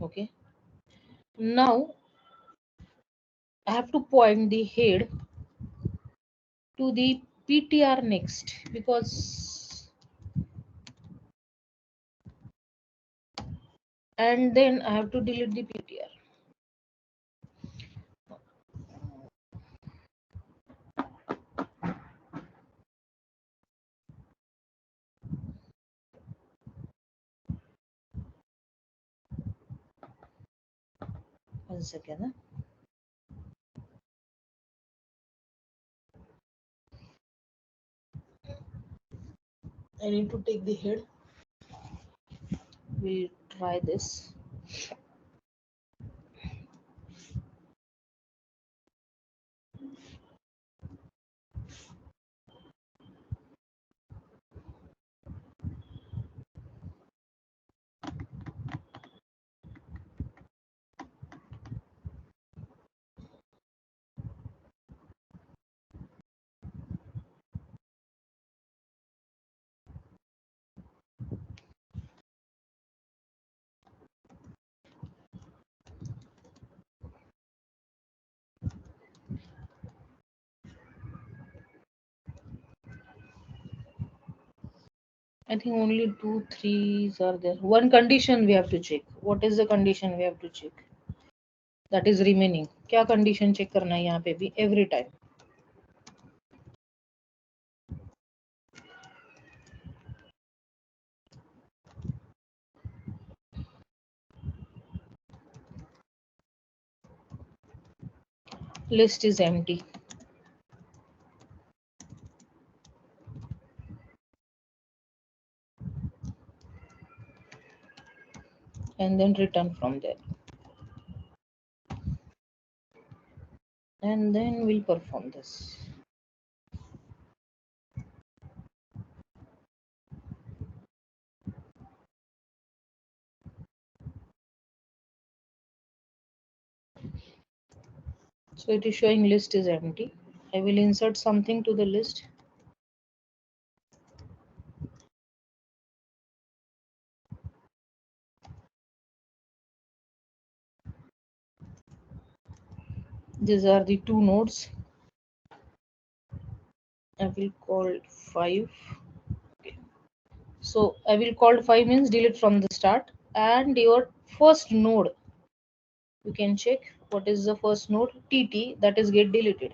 Speaker 1: Okay, now I have to point the head to the PTR next, because, and then I have to delete the PTR. One second. I need to take the head. We'll try this. I think only 2 3s are there. One condition we have to check. What is the condition we have to check? That is remaining. क्या condition check करना है यहाँ पे भी every time? List is empty. And then return from there. And then we'll perform this. So it is showing list is empty. I will insert something to the list. These are the two nodes. I will call 5. Okay. So I will call 5 means delete from the start. And your first node, you can check what is the first node, TT, that is get deleted.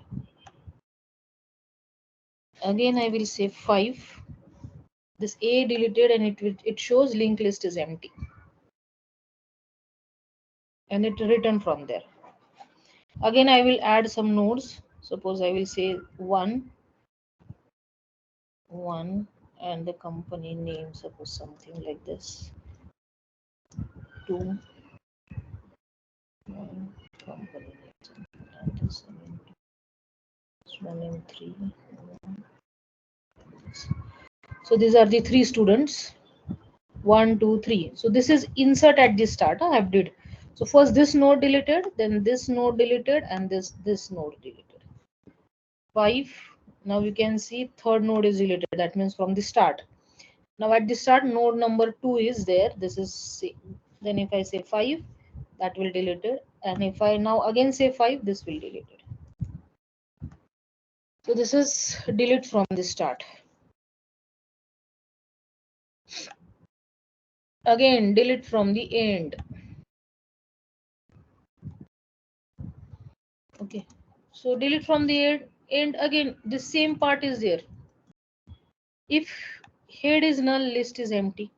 Speaker 1: Again I will say 5. This A deleted and it shows linked list is empty. And it return from there. Again I will add some nodes. Suppose I will say 1 and the company name, suppose something like this. 2 1 company name and this one in 3. So these are the 3 students. 1 2 3. So this is insert at the start. I have did. So first this node deleted, then this node deleted, and this node deleted. 5. Now you can see third node is deleted. That means from the start. Now at the start node number 2 is there. This is C. Then if I say 5, that will delete it. And if I now again say 5, this will delete it. So this is delete from the start. Again delete from the end. Okay. So delete from the end again. The same part is there. If head is null, list is empty.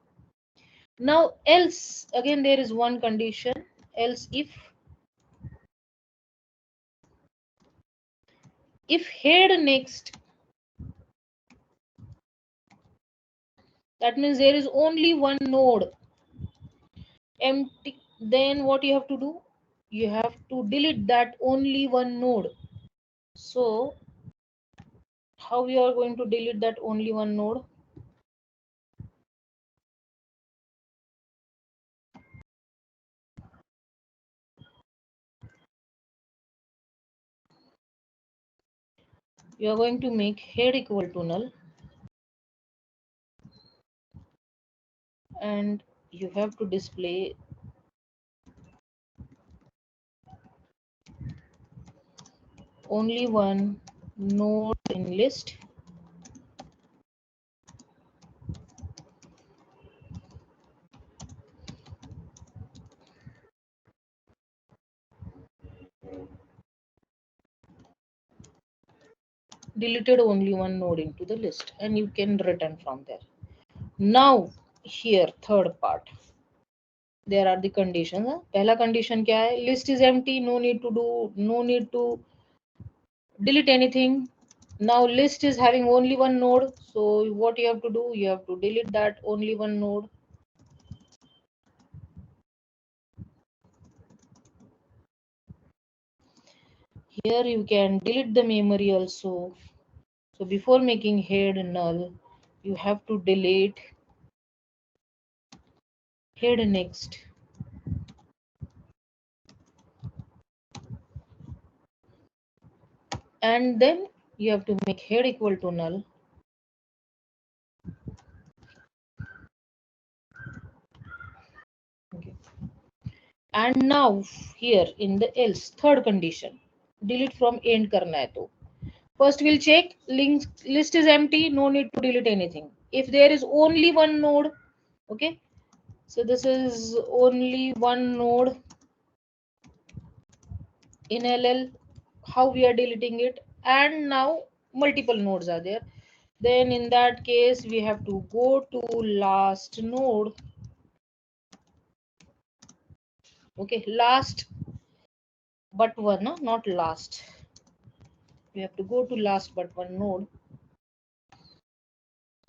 Speaker 1: Now else again there is one condition. Else if head next, that means there is only one node empty, then what you have to do, you have to delete that only one node. So how we are going to delete that only one node? You are going to make head equal to null, and you have to display only one node in list. Deleted only one node into the list, and you can return from there. Now here third part, there are the conditions. पहला condition क्या है? List is empty, no need to delete anything. Now list is having only one node, so what you have to do, you have to delete that only one node. Here you can delete the memory also. So before making head null, you have to delete head next. And then you have to make head equal to null. Okay. And now here in the else third condition, delete from end करना है तो first we'll check list is empty, no need to delete anything. If there is only one node, okay, so this is only one node in LL, how we are deleting it, and now multiple nodes are there, then in that case we have to go to last node. Okay, last but one, no? Not last. We have to go to last but one node.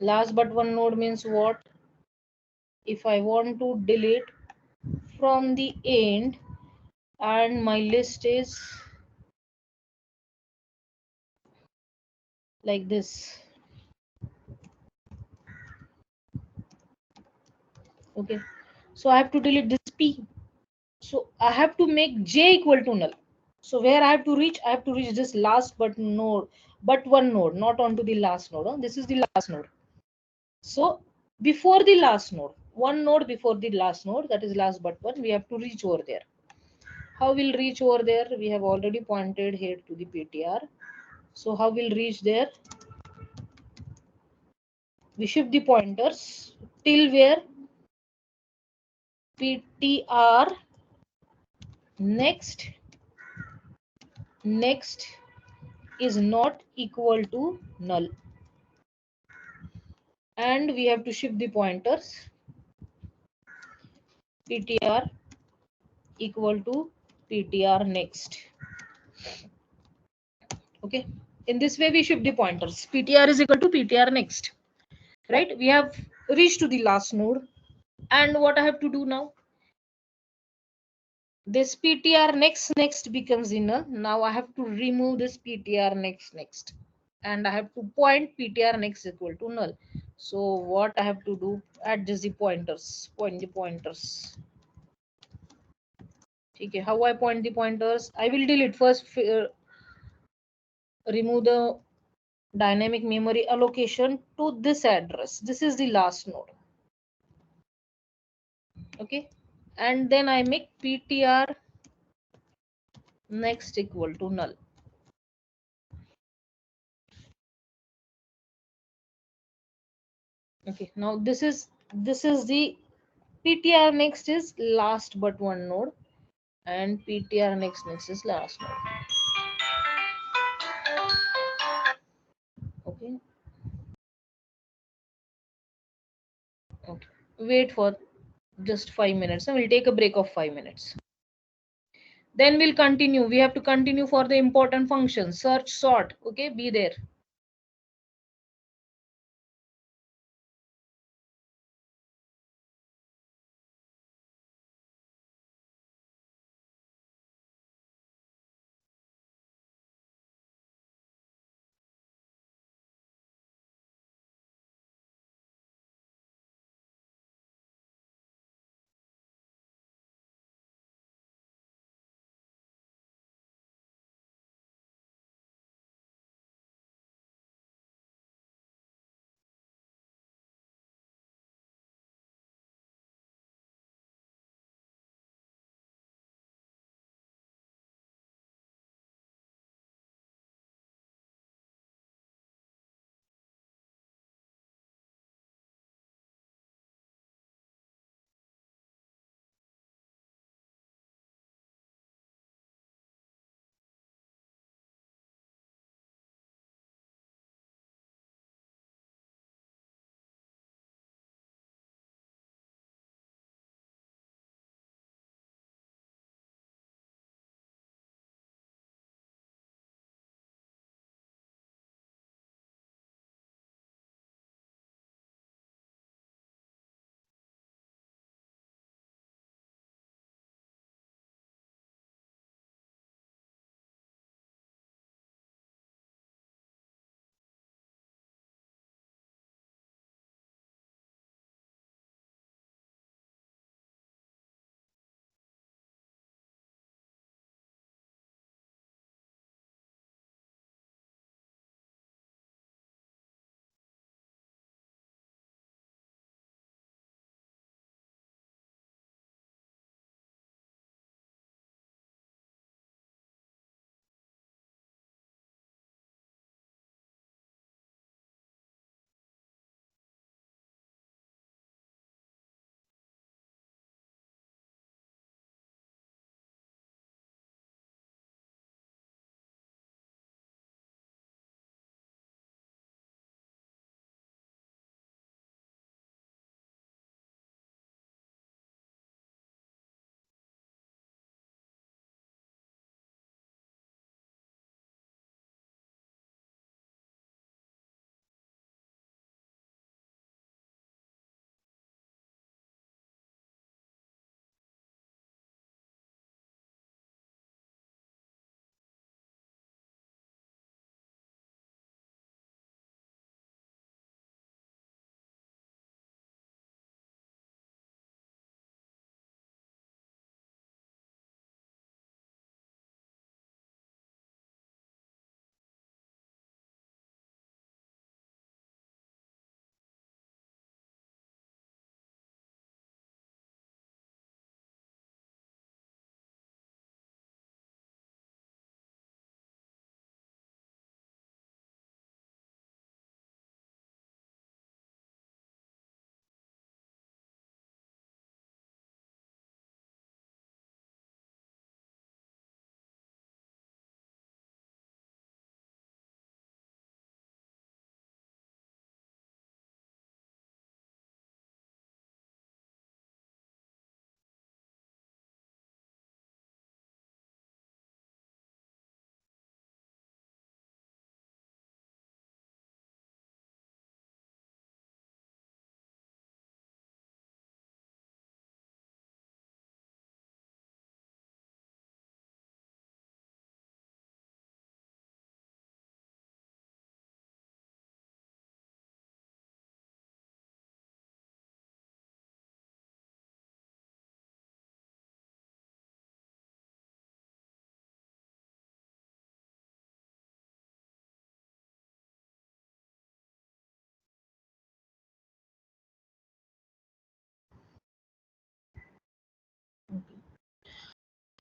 Speaker 1: Last but one node means what? If I want to delete from the end and my list is like this. Okay, so I have to delete this P. So I have to make J equal to null. So where I have to reach? I have to reach this last but node, but one node, not onto the last node. Huh? This is the last node. So before the last node, one node before the last node, that is last but one, we have to reach over there. How we'll reach over there? We have already pointed here to the PTR. So how we'll reach there? We shift the pointers till where? PTR next is not equal to null, and we have to shift the pointers PTR equal to PTR next. Okay, in this way we shift the pointers. PTR is equal to PTR next, right? We have reached to the last node, and what I have to do now? This PTR next becomes null. Now I have to remove this PTR next, and I have to point PTR next equal to null. So what I have to do? Adjust the pointers. Point the pointers. Okay, how I point the pointers? I will delete first. Remove the dynamic memory allocation to this address. This is the last node. Okay, and then I make PTR next equal to null. Okay, now this is the PTR next is last but one node, and PTR next is last node. Okay, okay. Wait for just 5 minutes. And we'll take a break of 5 minutes. Then we'll continue. We have to continue for the important functions. Search, sort. Okay, be there.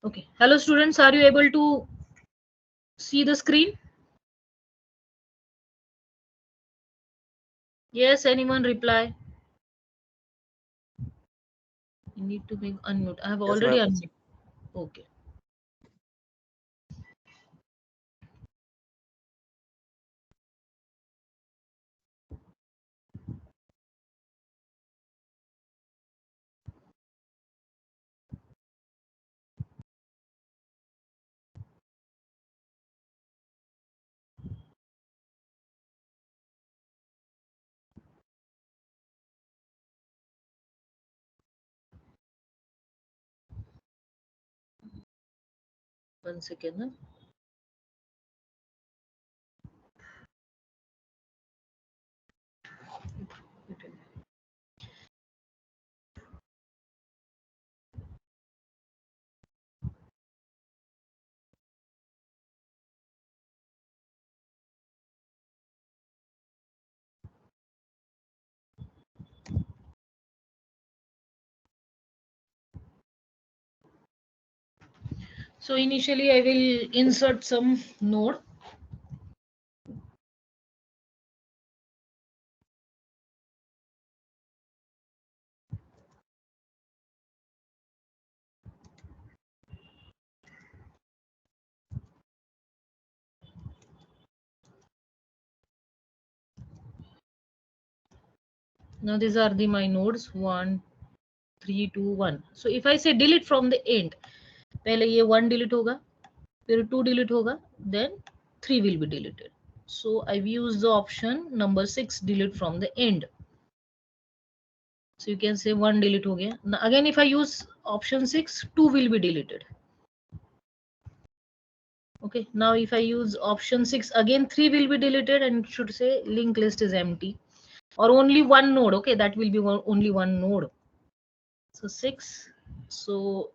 Speaker 1: Okay. Hello students, are you able to see the screen? Yes, anyone reply? You need to make unmute. I have
Speaker 2: Yes,
Speaker 1: already
Speaker 2: ma'am.
Speaker 1: unmuted. Okay. 1 second. Huh? So initially I will insert some node. Now these are the my nodes 1, 3, 2, 1. So if I say delete from the end, पहले ये 1 delete होगा, फिर 2 delete होगा, then 3 will be deleted. So I've used the option number 6 delete from the end. So you can say 1 delete हो गया. Now again if I use option 6, 2 will be deleted. Okay, now if I use option 6, again 3 will be deleted and it should say linked list is empty. Or only one node, okay, that will be only one node. So 6, so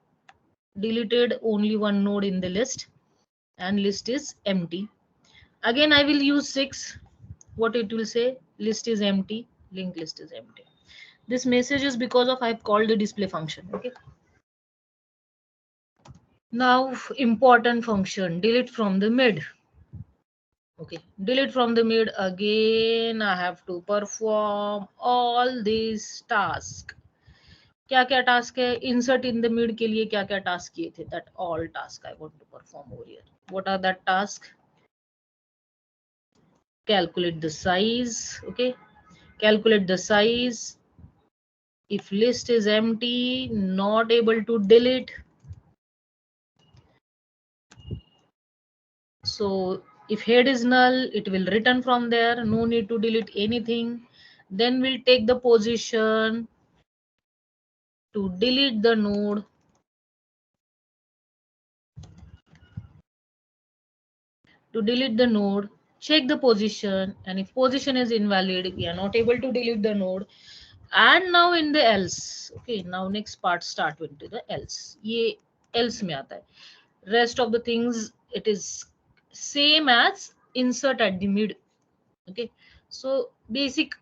Speaker 1: deleted only one node in the list and list is empty. Again I will use 6, what it will say, list is empty, linked list is empty. This message is because of I've called the display function. Okay, now important function, delete from the mid. Okay, delete from the mid. Again I have to perform all these tasks. क्या क्या task है insert in the mid के लिए, क्या क्या task किए थे, that all task I want to perform over here. What are that task? Calculate the size. Okay, calculate the size. If list is empty, not able to delete. So if head is null, it will return from there, no need to delete anything. Then we'll take the position to delete the node. To delete the node, check the position, and if position is invalid, we are not able to delete the node. And now in the else, okay, now next part start with the else. ये else में आता है. Rest of the things it is same as insert at the mid. Okay, so basic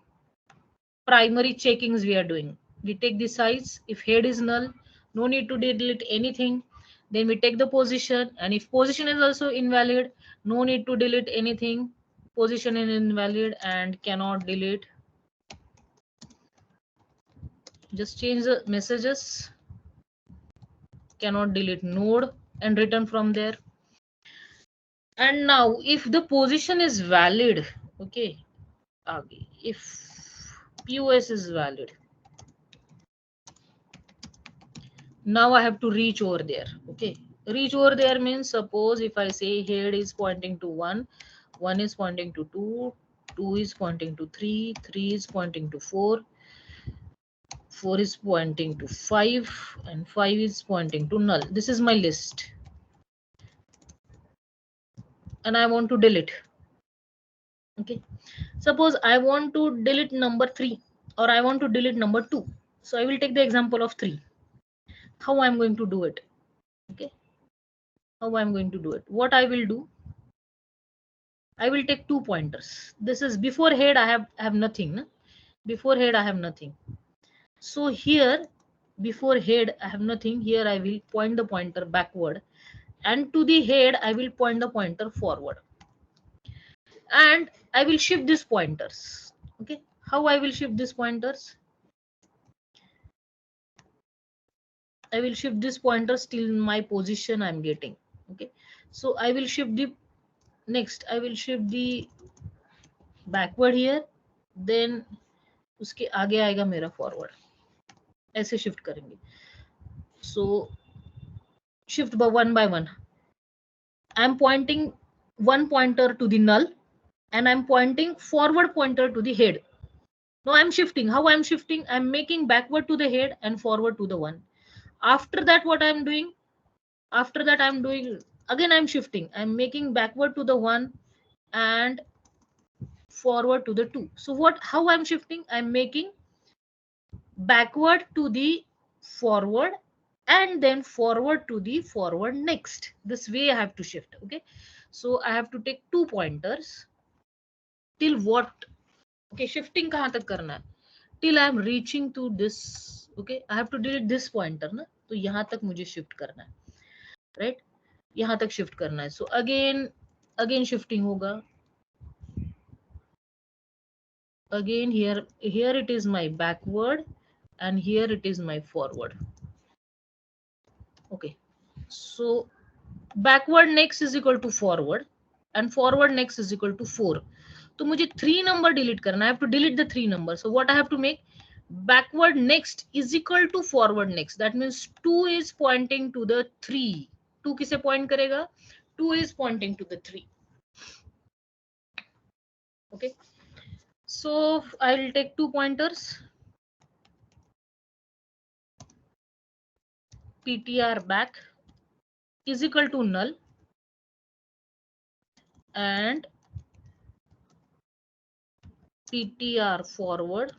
Speaker 1: primary checkings we are doing. We take the size. If head is null, no need to delete anything. Then we take the position, and if position is also invalid, no need to delete anything. Position is invalid and cannot delete. Just change the messages. Cannot delete node and return from there. And now if the position is valid, okay, if POS is valid, now I have to reach over there. Okay, reach over there means, suppose if I say head is pointing to 1, 1 is pointing to 2, 2 is pointing to 3, 3 is pointing to 4, 4 is pointing to 5, and 5 is pointing to null. This is my list and I want to delete. Okay, suppose I want to delete number 3 or I want to delete number 2. So I will take the example of 3. How I'm going to do it? Okay, how I'm going to do it? What I will do, I will take 2 pointers. This is before head, I have nothing. No? Before head, I have nothing. So here Before head, I have nothing. Here I will point the pointer backward, and to the head I will point the pointer forward, and I will shift these pointers. Okay, how I will shift these pointers? I will shift these pointers till my position I'm getting. Okay, so I will shift the next. I will shift the backward here, then उसके आगे आएगा मेरा forward. ऐसे shift करेंगे. So shift by one. I'm pointing one pointer to the null, and I'm pointing forward pointer to the head. Now I'm shifting. How I'm shifting? I'm making backward to the head and forward to the one. After that, what I'm doing? After that, I'm doing again. I'm shifting. I'm making backward to the one and forward to the two. So what? How I'm shifting? I'm making backward to the forward and then forward to the forward next. This way I have to shift. Okay, so I have to take 2 pointers till what? Okay, shifting kahan tak karna hai? Till I am reaching to this. Okay, I have to delete this pointer na, तो यहाँ तक मुझे shift करना है, right? यहाँ तक shift करना है. So again shifting होगा. Again here it is my backward and here it is my forward. Okay, so backward next is equal to forward and forward next is equal to 4. तो मुझे 3 number delete करना है. I have to delete the 3 number. So what I have to make? Backward next is equal to forward next. That means 2 is pointing to the 3. 2 किसे point करेगा? 2 is pointing to the 3. Okay, so I will take 2 pointers. PTR back is equal to null and PTR forward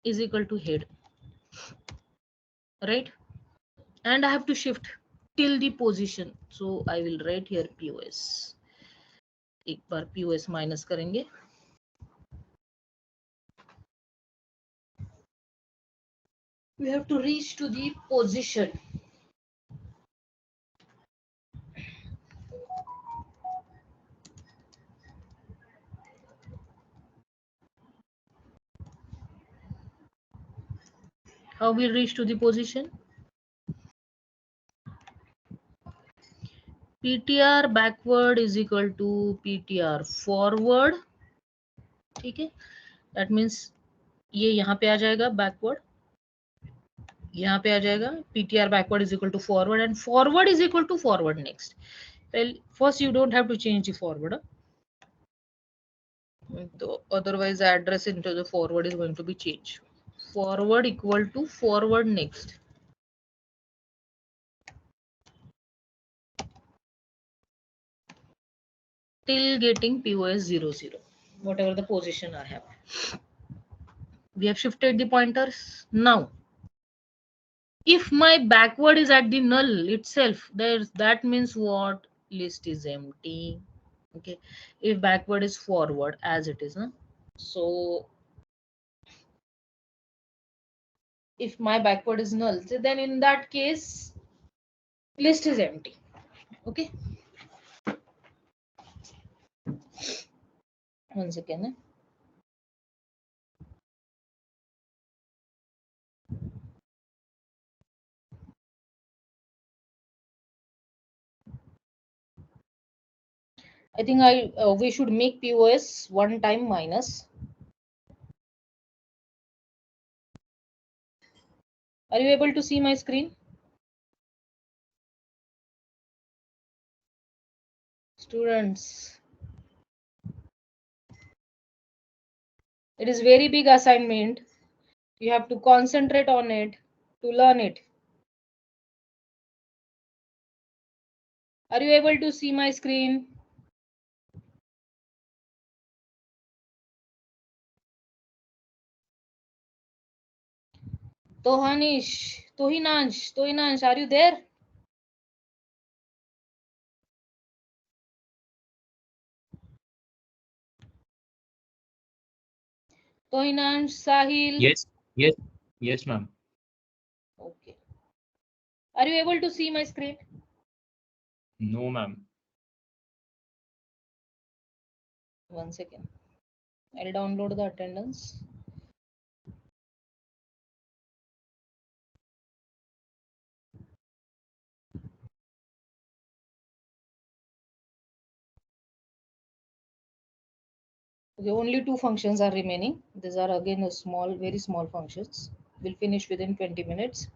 Speaker 1: is equal to head, right? And I have to shift till the position. So I will write here POS. एक बार POS minus करेंगे. We have to reach to the position. How we reach to the position? PTR backward is equal to PTR forward. ठीक है, that means ये यहाँ पे आ जाएगा backward, यहाँ पे आ जाएगा PTR backward is equal to forward and forward is equal to forward next. Well, first you don't have to change the forward. So otherwise address into the forward is going to be changed. Forward equal to forward next. Till getting POS 00, whatever the position I have. We have shifted the pointers. Now, if my backward is at the null itself, that means what? List is empty. Okay, if backward is forward as it is, no? So if my backward is null, so then in that case list is empty. Okay, once again. I think we should make POS one time minus. Are you able to see my screen? Students, it is very big assignment. You have to concentrate on it to learn it. Are you able to see my screen? Tohinansh, are you there? Tohinansh, Sahil.
Speaker 2: Yes, yes, Yes, ma'am.
Speaker 1: Okay. Are you able to see my screen?
Speaker 2: No, ma'am.
Speaker 1: One second. I'll download the attendance. Okay, only two functions are remaining. These are again a small, very small functions. We'll finish within 20 minutes.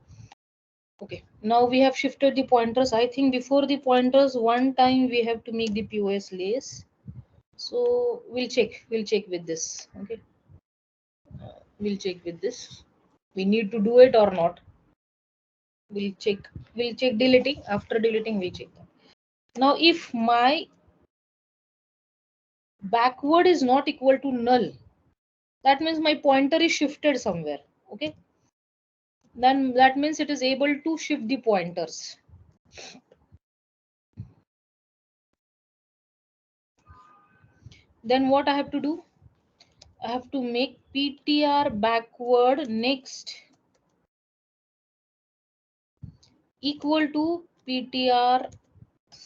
Speaker 1: Okay, now we have shifted the pointers. I think before the pointers, one time we have to make the POS lace. So we'll check with this. Okay, we'll check with this. We need to do it or not. We'll check deleting. After deleting, we check that. Now, if my backward is not equal to null, that means my pointer is shifted somewhere. Okay, then that means it is able to shift the pointers. Then what I have to do? I have to make PTR backward next equal to PTR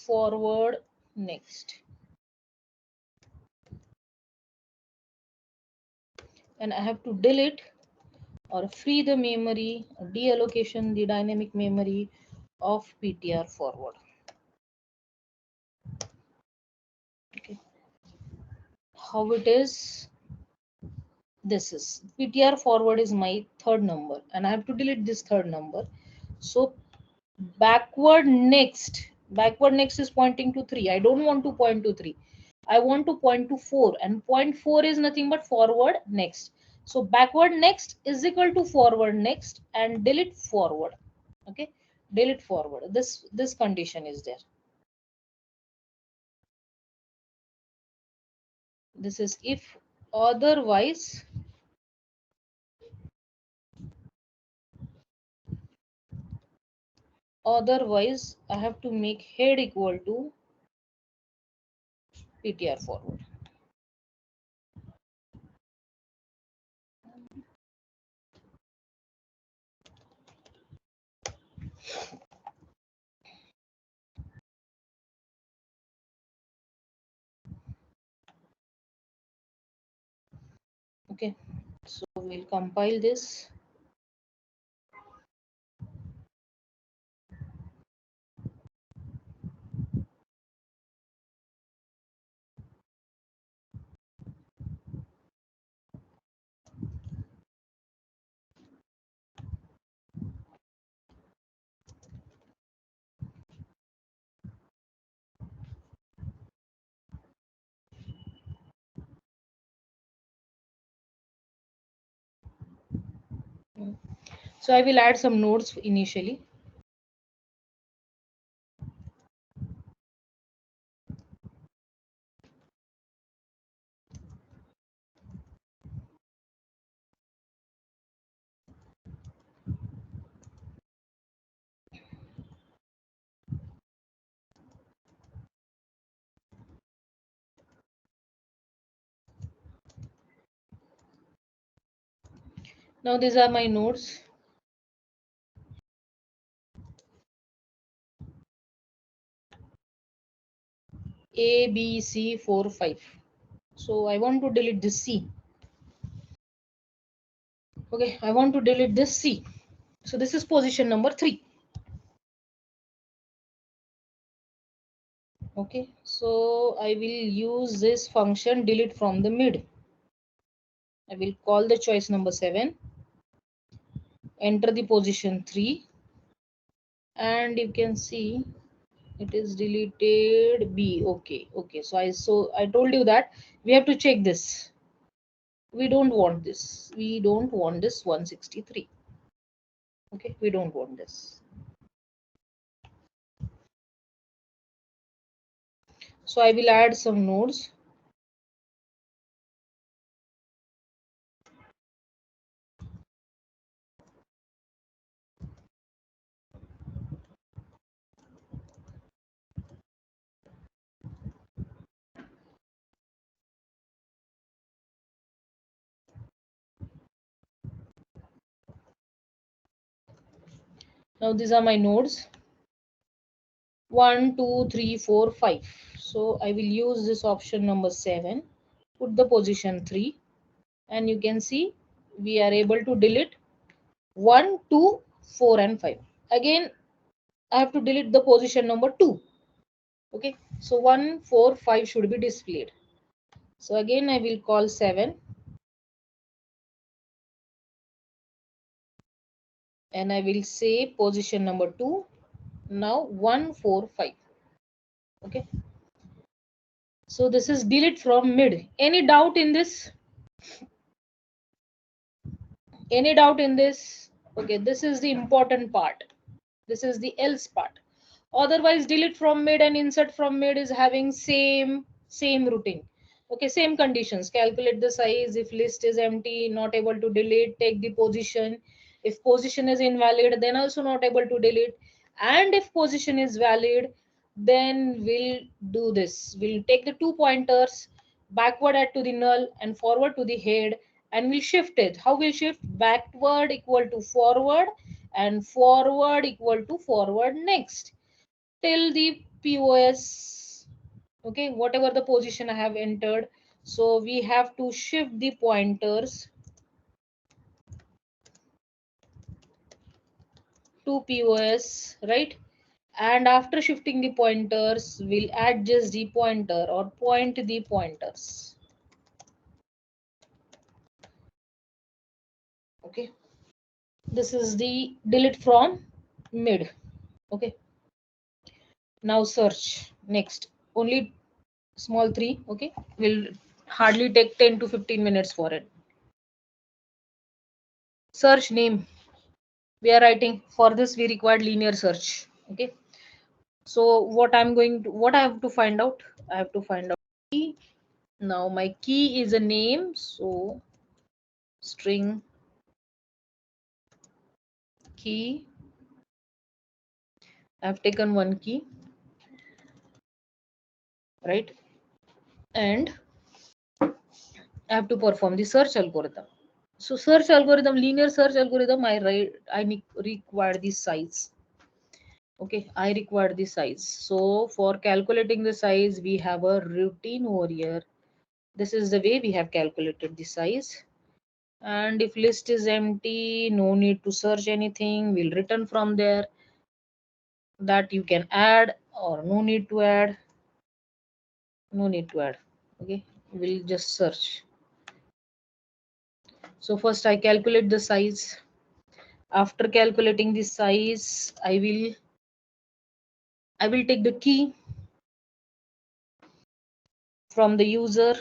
Speaker 1: forward next, and I have to delete or free the memory, deallocation the dynamic memory of PTR forward. Okay, how it is? This is PTR forward is my third number, and I have to delete this third number. So backward next is pointing to 3. I don't want to point to 3. I want to point to 4, and point 4 is nothing but forward next. So backward next is equal to forward next, and delete forward. Okay, delete forward. This condition is there. This is if otherwise I have to make head equal to PTR forward. Okay, so we'll compile this. So I will add some nodes initially. Now these are my nodes. A, B, C, 4, 5. So I want to delete this C. Okay, I want to delete this C. So this is position number 3. Okay, so I will use this function delete from the mid. I will call the choice number 7, enter the position 3, and you can see it is deleted B. Okay, so I told you that we have to check this. We don't want this. We don't want this 163. Okay, we don't want this. So I will add some nodes. Now these are my nodes. 1, 2, 3, 4, 5. So I will use this option number 7. Put the position 3. And you can see we are able to delete 1, 2, 4 and 5. Again, I have to delete the position number 2. Okay. So 1, 4, 5 should be displayed. So again, I will call 7. And I will say position number 2. Now 1, 4, 5. Okay. So this is delete from mid. Any doubt in this? Any doubt in this? Okay, this is the important part. This is the else part. Otherwise, delete from mid and insert from mid is having same routine. Okay, same conditions. Calculate the size. If list is empty, not able to delete, take the position. If position is invalid, then also not able to delete. And if position is valid, then we'll do this. We'll take the 2 pointers, backward add to the null and forward to the head, and we'll shift it. How we'll shift? Backward equal to forward and forward equal to forward next till the POS. Okay, whatever the position I have entered. So we have to shift the pointers to POS, right? And after shifting the pointers, we'll adjust the pointer or point the pointers. Okay, this is the delete from mid. Okay, now search next. Only small 3. Okay, will hardly take 10 to 15 minutes for it. Search name we are writing. For this we required linear search. Okay, so what I have to find out, I have to find out key. Now my key is a name, so string key. I have taken one key, right? And I have to perform the search algorithm. So search algorithm, linear search algorithm, require the size. Okay, I require the size. So for calculating the size, we have a routine over here. This is the way we have calculated the size. And if list is empty, no need to search anything, we'll return from there. That you can add or no need to add. No need to add. Okay, we'll just search. So first I calculate the size. After calculating the size, I will take the key from the user.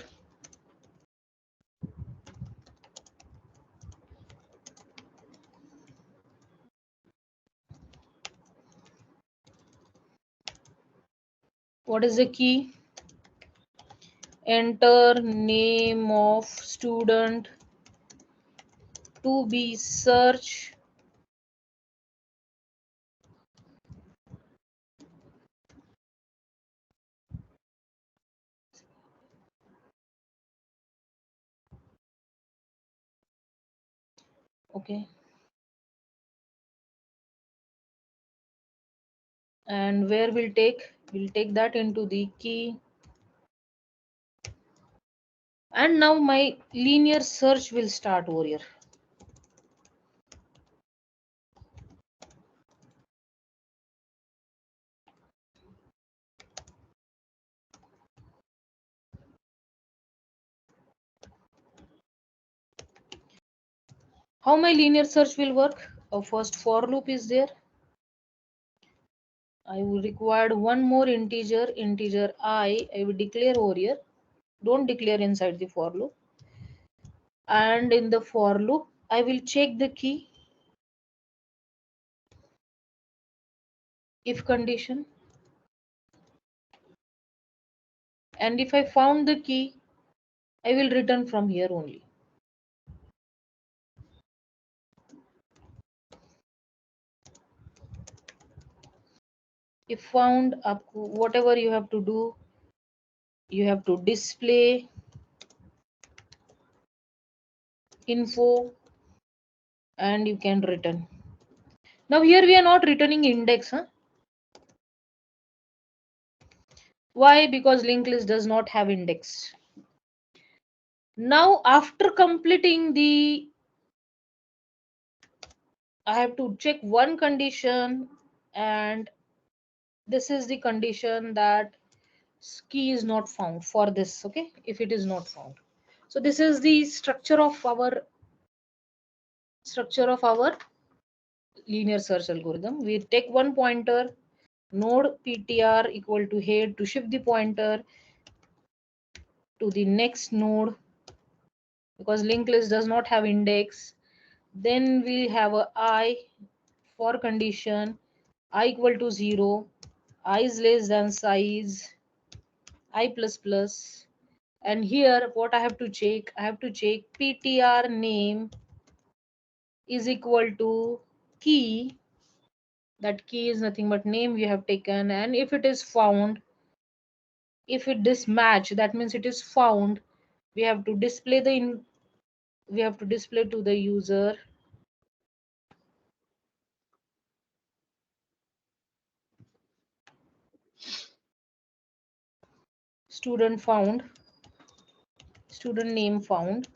Speaker 1: What is the key? Enter name of student to be search. Okay, and where we'll take that into the key. And now my linear search will start over here. How my linear search will work? First for loop is there. I will require one more integer I will declare over here. Don't declare inside the for loop. And in the for loop, I will check the key if condition. And if I found the key, I will return from here only. If found up, whatever you have to do, you have to display info and you can return. Now here we are not returning index, huh? Why? Because linked list does not have index. Now after completing the, I have to check one condition, and this is the condition that key is not found for this. Okay, if it is not found. So this is the structure of our linear search algorithm. We take one pointer, node ptr equal to head to shift the pointer to the next node because linked list does not have index. Then we have a I for condition I equal to 0, I is less than size I plus plus. And here what I have to check? I have to check ptr name is equal to key. That key is nothing but name we have taken, and if it is found, if it this match, that means it is found, we have to display we have to display to the user student found, student name found,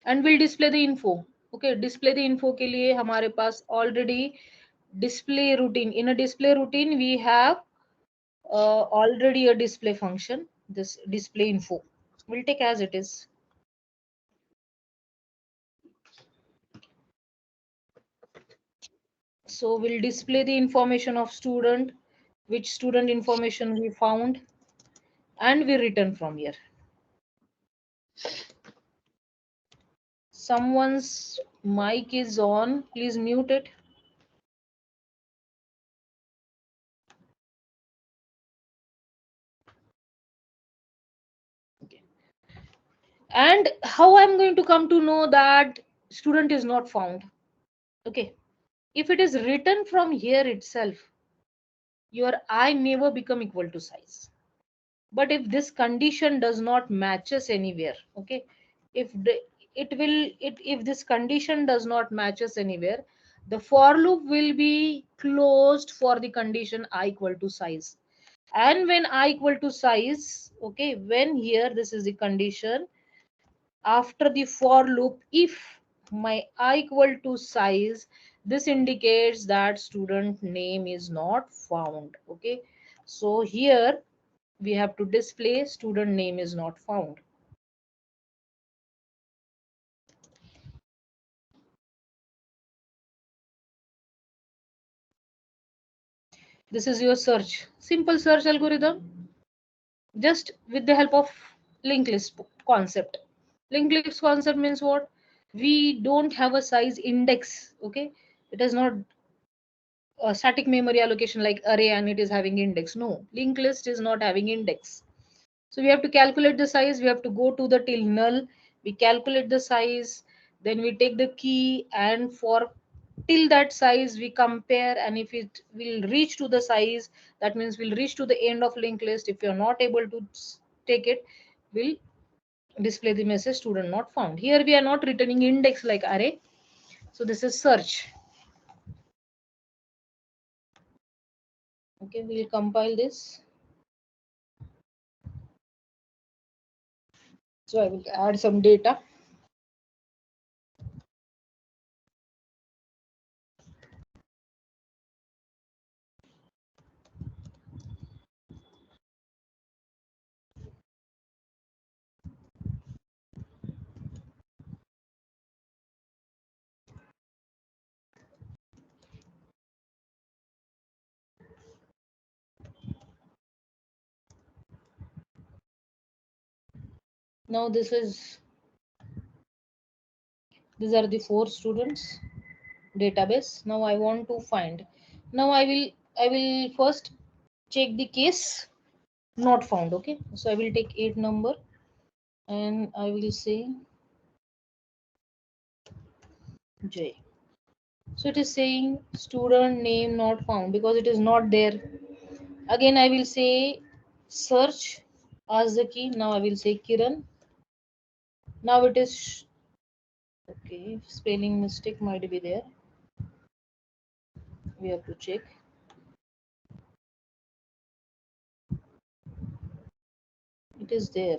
Speaker 1: and we'll display the info. Okay, display the info के लिए हमारे पास already display routine, in a display routine we have already a display function, this display info we'll take as it is. So we'll display the information of student, which student information we found, and we return from here. Someone's mic is on, please mute it. Okay. And how I'm going to come to know that student is not found? Okay, if it is written from here itself, your I never become equal to size. But if this condition does not matches anywhere, okay, if the, it will it if this condition does not matches anywhere, the for loop will be closed for the condition I equal to size. And when I equal to size, okay, when here this is the condition, after the for loop, if my I equal to size, this indicates that student name is not found. Okay, so here we have to display student name is not found. This is your search, simple search algorithm, just with the help of linked list concept. Linked list concept means what? We don't have a size index. Okay, it is not a static memory allocation like array and it is having index. No, linked list is not having index. So we have to calculate the size, we have to go to the till null, we calculate the size, then we take the key, and for till that size we compare, and if it will reach to the size, that means we'll reach to the end of linked list. If you're not able to take it, we'll display the message student not found. Here we are not returning index like array, so this is search. Okay, we'll compile this. So I will add some data. Now these are the 4 students database. Now I want to find. Now I will first check the case not found. Okay, so I will take 8 number and I will say J. So it is saying student name not found because it is not there. Again I will say search as the key. Now I will say Kiran. Now it is okay. Spelling mistake might be there. We have to check. It is there.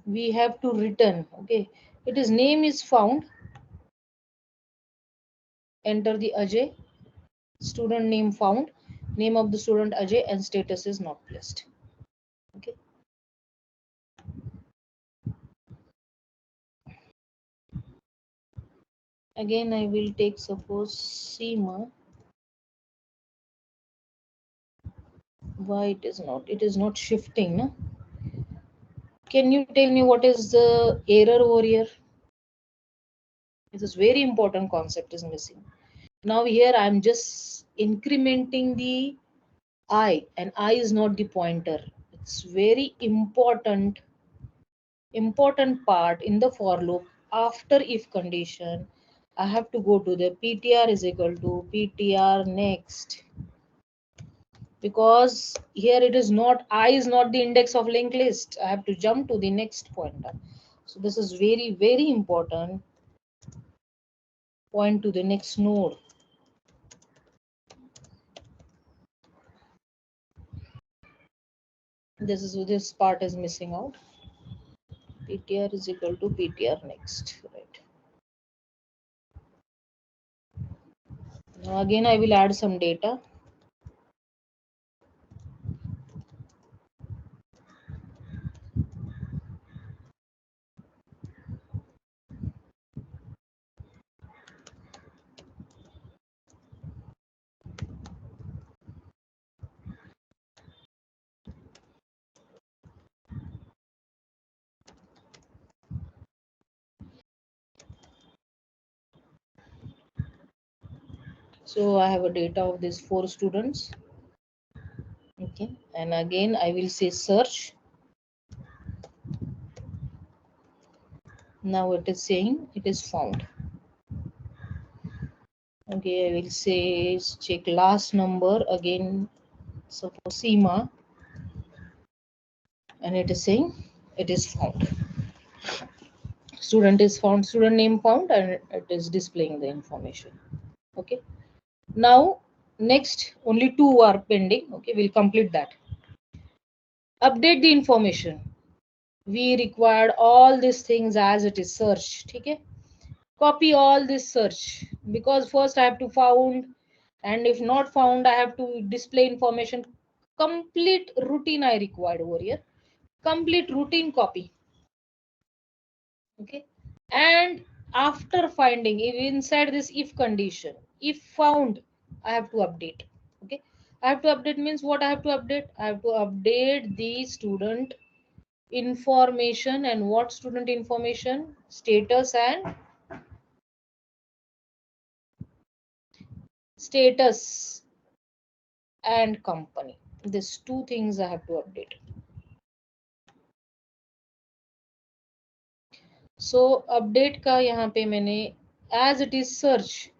Speaker 1: We have to return. Okay, it is name is found. Enter the Ajay. Student name found. Name of the student Ajay and status is not placed. Okay. Again, I will take suppose Seema. Why it is not? It is not shifting. No? Can you tell me what is the error over here? This is very important concept is missing. Now here I am just incrementing the I, and I is not the pointer. It's very important part in the for loop. After if condition, I have to go to the ptr is equal to ptr next, because here it is not, I is not the index of linked list. I have to jump to the next pointer. So this is very important. Point to the next node. This part is missing out. ptr is equal to ptr next, right? Now again I will add some data. So I have a data of these 4 students. Okay, and again I will say search. Now it is saying it is found. Okay, I will say check last number again, suppose Seema, and it is saying it is found. Student is found, student name found, and it is displaying the information. Okay, now next only 2 are pending. Okay, we'll complete that. Update the information. We required all these things as it is searched. Okay, copy all this search, because first I have to found, and if not found I have to display information. Complete routine I required over here. Complete routine copy. Okay, and after finding, if inside this if condition, if found, I have to update. Okay, I have to update means what I have to update? I have to update the student information. And what student information? Status and status and company. These 2 things I have to update. So update का यहाँ पे मैंने as it is search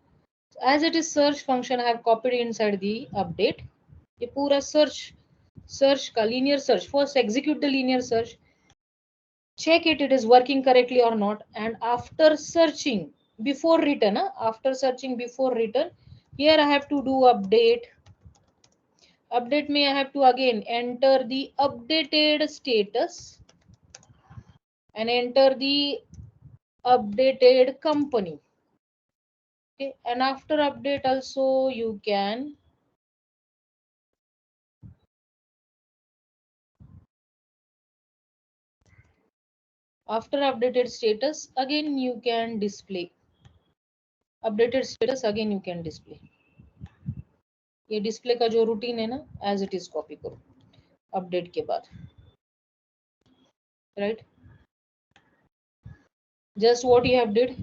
Speaker 1: function I have copied inside the update. ये पूरा search का linear search, first execute the linear search, check it is working correctly or not, and after searching before return, after searching before return, here I have to do update me. I have to again enter the updated status and enter the updated company. Okay, and after update also you can after updated status again you can display updated status, again you can display. ये display का जो routine है ना, as it is copy करो update के बाद, right? Just what you have did,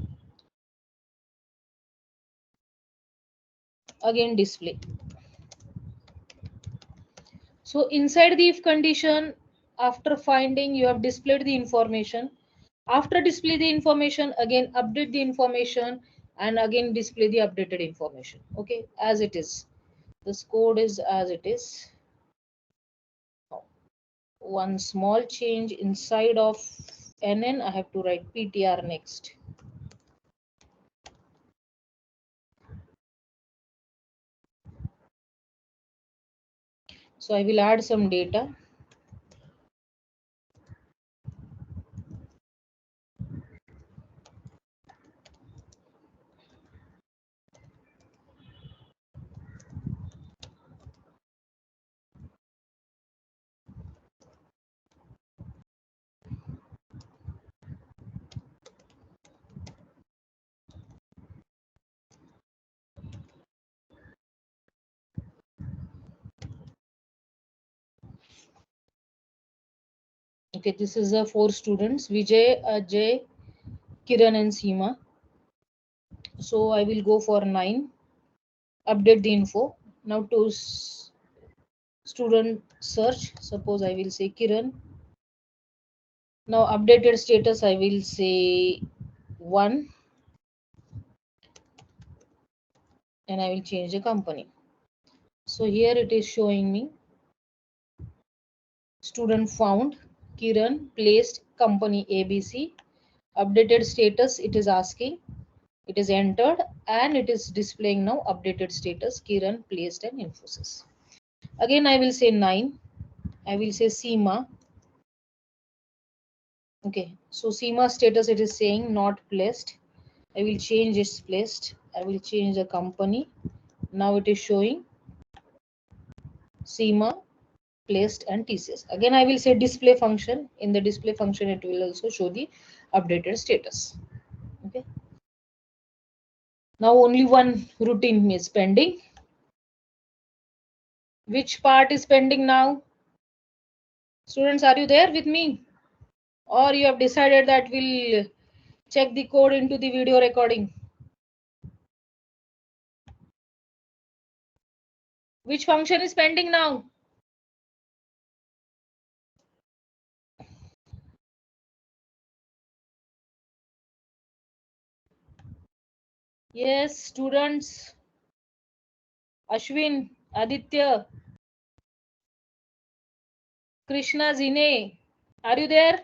Speaker 1: again display. So inside the if condition, after finding you have displayed the information. After display the information, again update the information, and again display the updated information. Okay, as it is. This code is as it is. One small change inside of NN, I have to write PTR next. So I will add some data. Okay, this is the 4 students, Vijay, Ajay, Kiran and Seema. So I will go for 9. Update the info. Now to student search, suppose I will say Kiran. Now updated status, I will say 1, and I will change the company. So here it is showing me student found, Kiran, placed, company ABC. Updated status, it is asking, it is entered, and it is displaying now updated status, Kiran, placed, and Infosys. Again I will say 9. I will say Seema. Okay, so Seema status, it is saying not placed. I will change its placed. I will change the company. Now it is showing Seema, placed, and TCS. Again I will say display function. In the display function it will also show the updated status. Okay, now only one routine is pending. Which part is pending now? Students, are you there with me, or you have decided that we'll check the code into the video recording? Which function is pending now? Yes, students. Ashwin, Aditya, Krishna, Zine, are you there?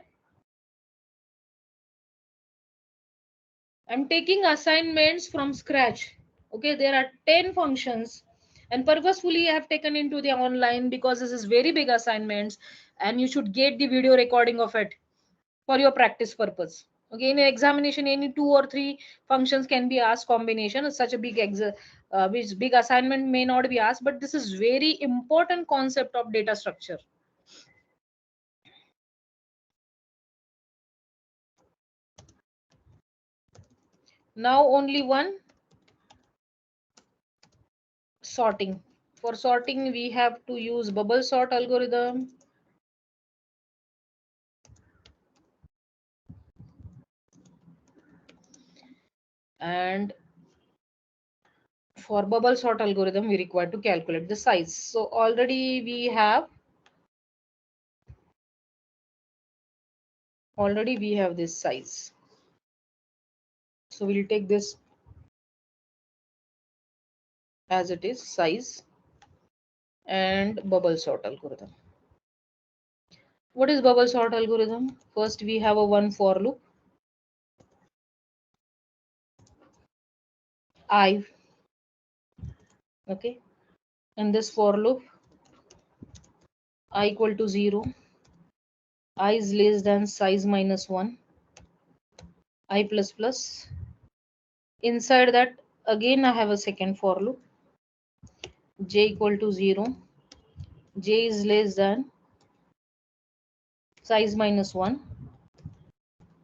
Speaker 1: I'm taking assignments from scratch. Okay, there are 10 functions, and purposefully I have taken into the online because this is very big assignments, and you should get the video recording of it for your practice purpose. Okay, in an examination, any 2 or 3 functions can be asked combination. Such a big assignment may not be asked, but this is very important concept of data structure. Now only one sorting. For sorting, we have to use bubble sort algorithm. And for bubble sort algorithm, we require to calculate the size. So already we have this size. So we'll take this as it is, size, and bubble sort algorithm. What is bubble sort algorithm? First we have a one for loop, I. Okay, and this for loop, I equal to 0, I is less than size minus 1, I plus plus. Inside that, again I have a second for loop, j equal to 0, j is less than size minus 1,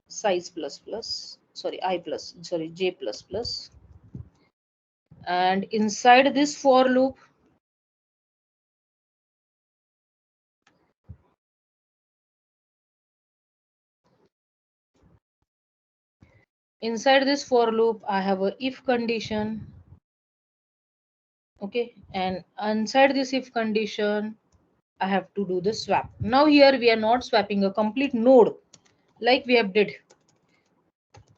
Speaker 1: size plus plus, sorry, I plus, sorry, j plus plus. And inside this for loop, I have a if condition. Okay, and inside this if condition, I have to do the swap. Now here we are not swapping a complete node like we have did,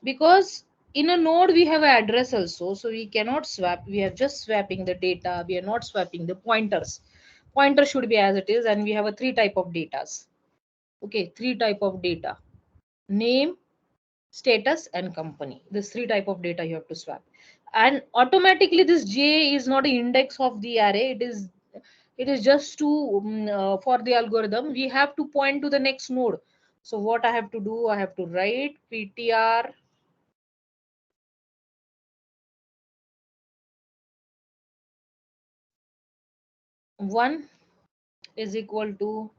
Speaker 1: because in a node we have an address also, so we cannot swap. We are just swapping the data, we are not swapping the pointers. Pointer should be as it is, and we have a three type of datas. Okay, three type of data: name, status, and company. This three type of data you have to swap. And automatically this j is not an index of the array, it is just to for the algorithm we have to point to the next node. So what I have to do, I have to write ptr one is equal to,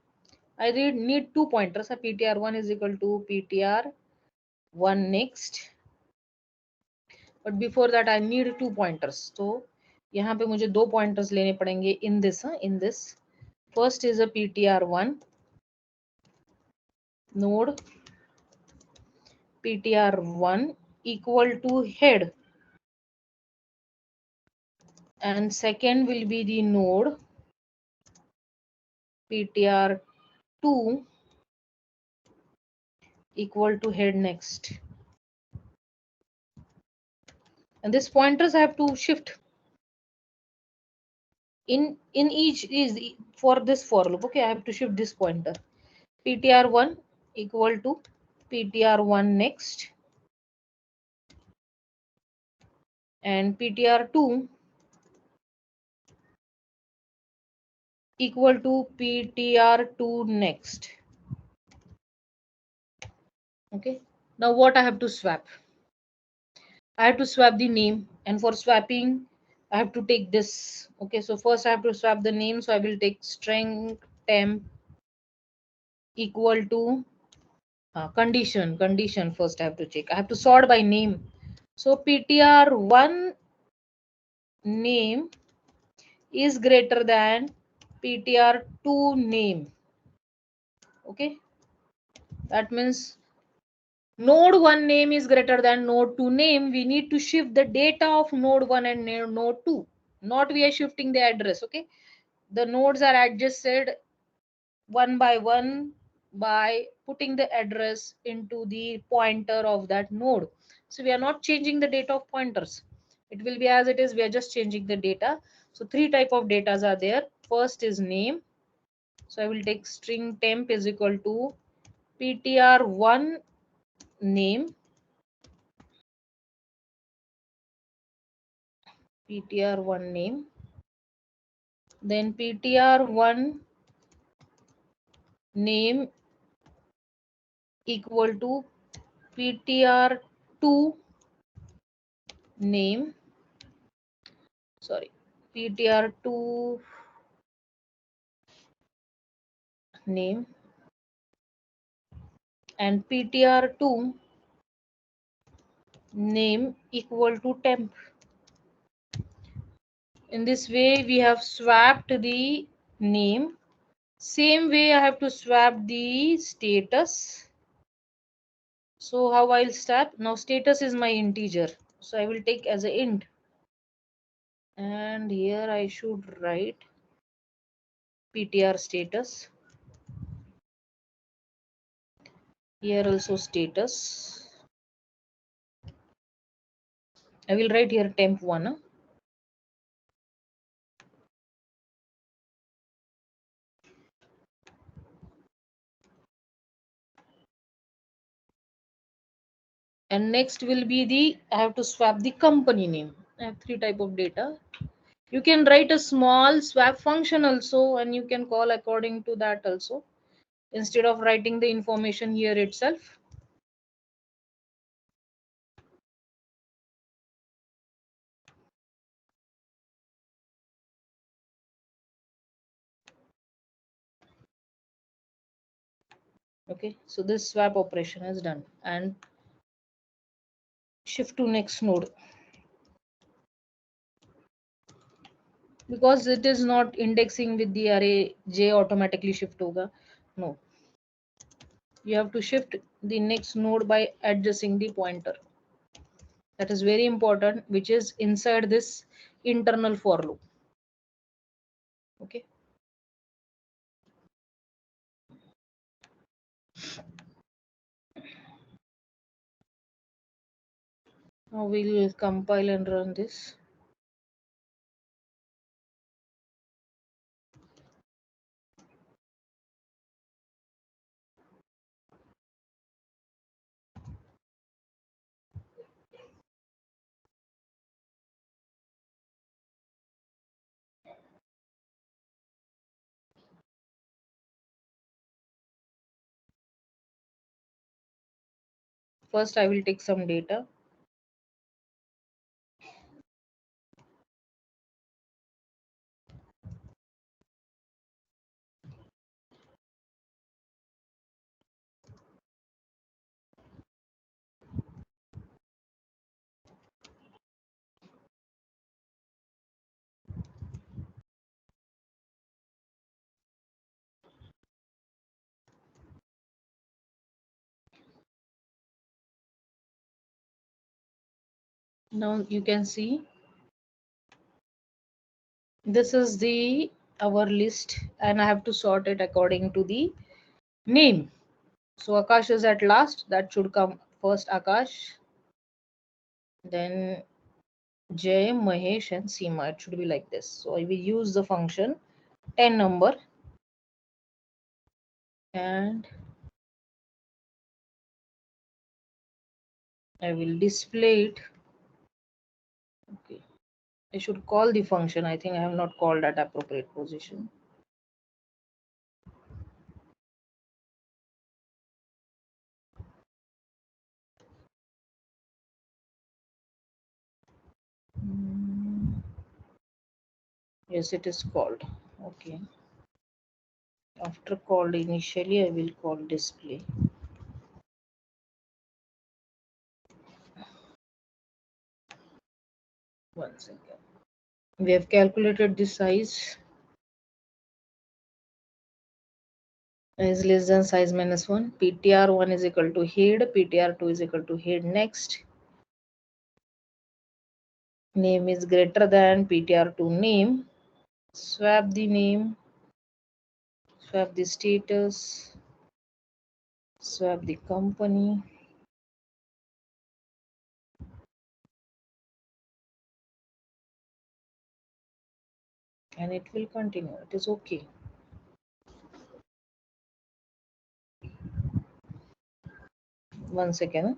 Speaker 1: I need two pointers. So ptr1 is equal to ptr1 next. But before that I need two pointers. So यहाँ पे मुझे दो pointers लेने पड़ेंगे in this, in this. First is a ptr1 node ptr1 equal to head, and second will be the node ptr2 equal to head next. And these pointers I have to shift in each is for this for loop. Okay, I have to shift this pointer. ptr1 equal to ptr1 next, and ptr2 equal to ptr2 next. Okay, now what I have to swap, I have to swap the name, and for swapping I have to take this. Okay, so first I have to swap the name, so I will take string temp equal to condition. First I have to check, I have to sort by name. So ptr1 name is greater than ptr2 name. Okay, that means node 1 name is greater than node 2 name. We need to shift the data of node 1 and node 2, not we are shifting the address. Okay, the nodes are adjusted one by one by putting the address into the pointer of that node. So we are not changing the data of pointers, it will be as it is, we are just changing the data. So three type of datas are there. First is name, so I will take string temp is equal to ptr1 name, ptr1 name, then ptr1 name equal to ptr2 name, sorry, ptr2 name, and ptr2 name equal to temp. In this way we have swapped the name. Same way I have to swap the status. So how I'll swap? Now status is my integer, so I will take as a int, and here I should write ptr status, here also status. I will write here temp1, and next will be the, I have to swap the company name. I have three type of data. You can write a small swap function also, and you can call according to that also, instead of writing the information here itself. Okay, so this swap operation is done, and shift to next node, because it is not indexing with the array j automatically shift hoga. No, you have to shift the next node by adjusting the pointer. That is very important, which is inside this internal for loop. Okay, Now we'll compile and run this. First, I will take some data. Now you can see this is the our list, and I have to sort it according to the name. So Akash is at last. That should come first Akash, then Jay, Mahesh, and Seema. It should be like this. So I will use the function 10 number, and I will display it. Okay. I should call the function. I think I have not called at appropriate position. Mm, yes, it is called. Okay. After called initially, I will call display. One second. We have calculated the size is less than size minus 1. PTR1 is equal to head. PTR2 is equal to head next. Name is greater than PTR2 name. Swap the name. Swap the status. Swap the company. And it will continue. It is okay. One second.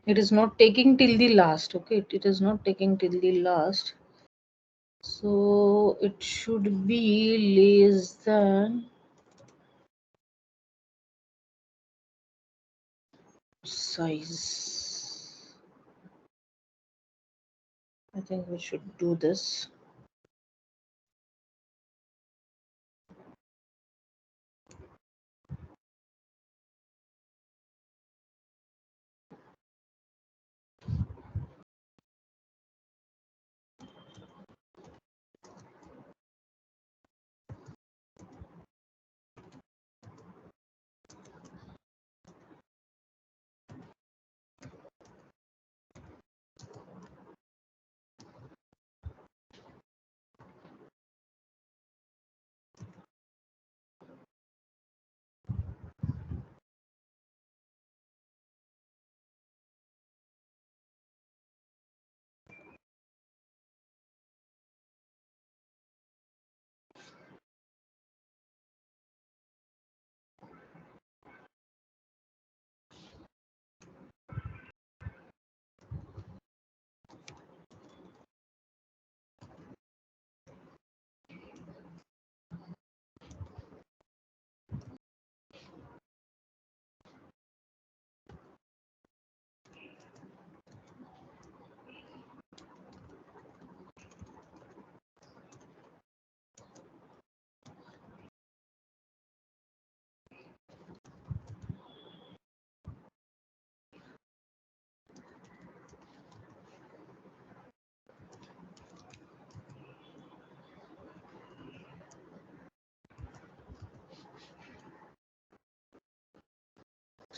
Speaker 1: It is not taking till the last. Okay. It is not taking till the last. So it should be less than size. I think we should do this.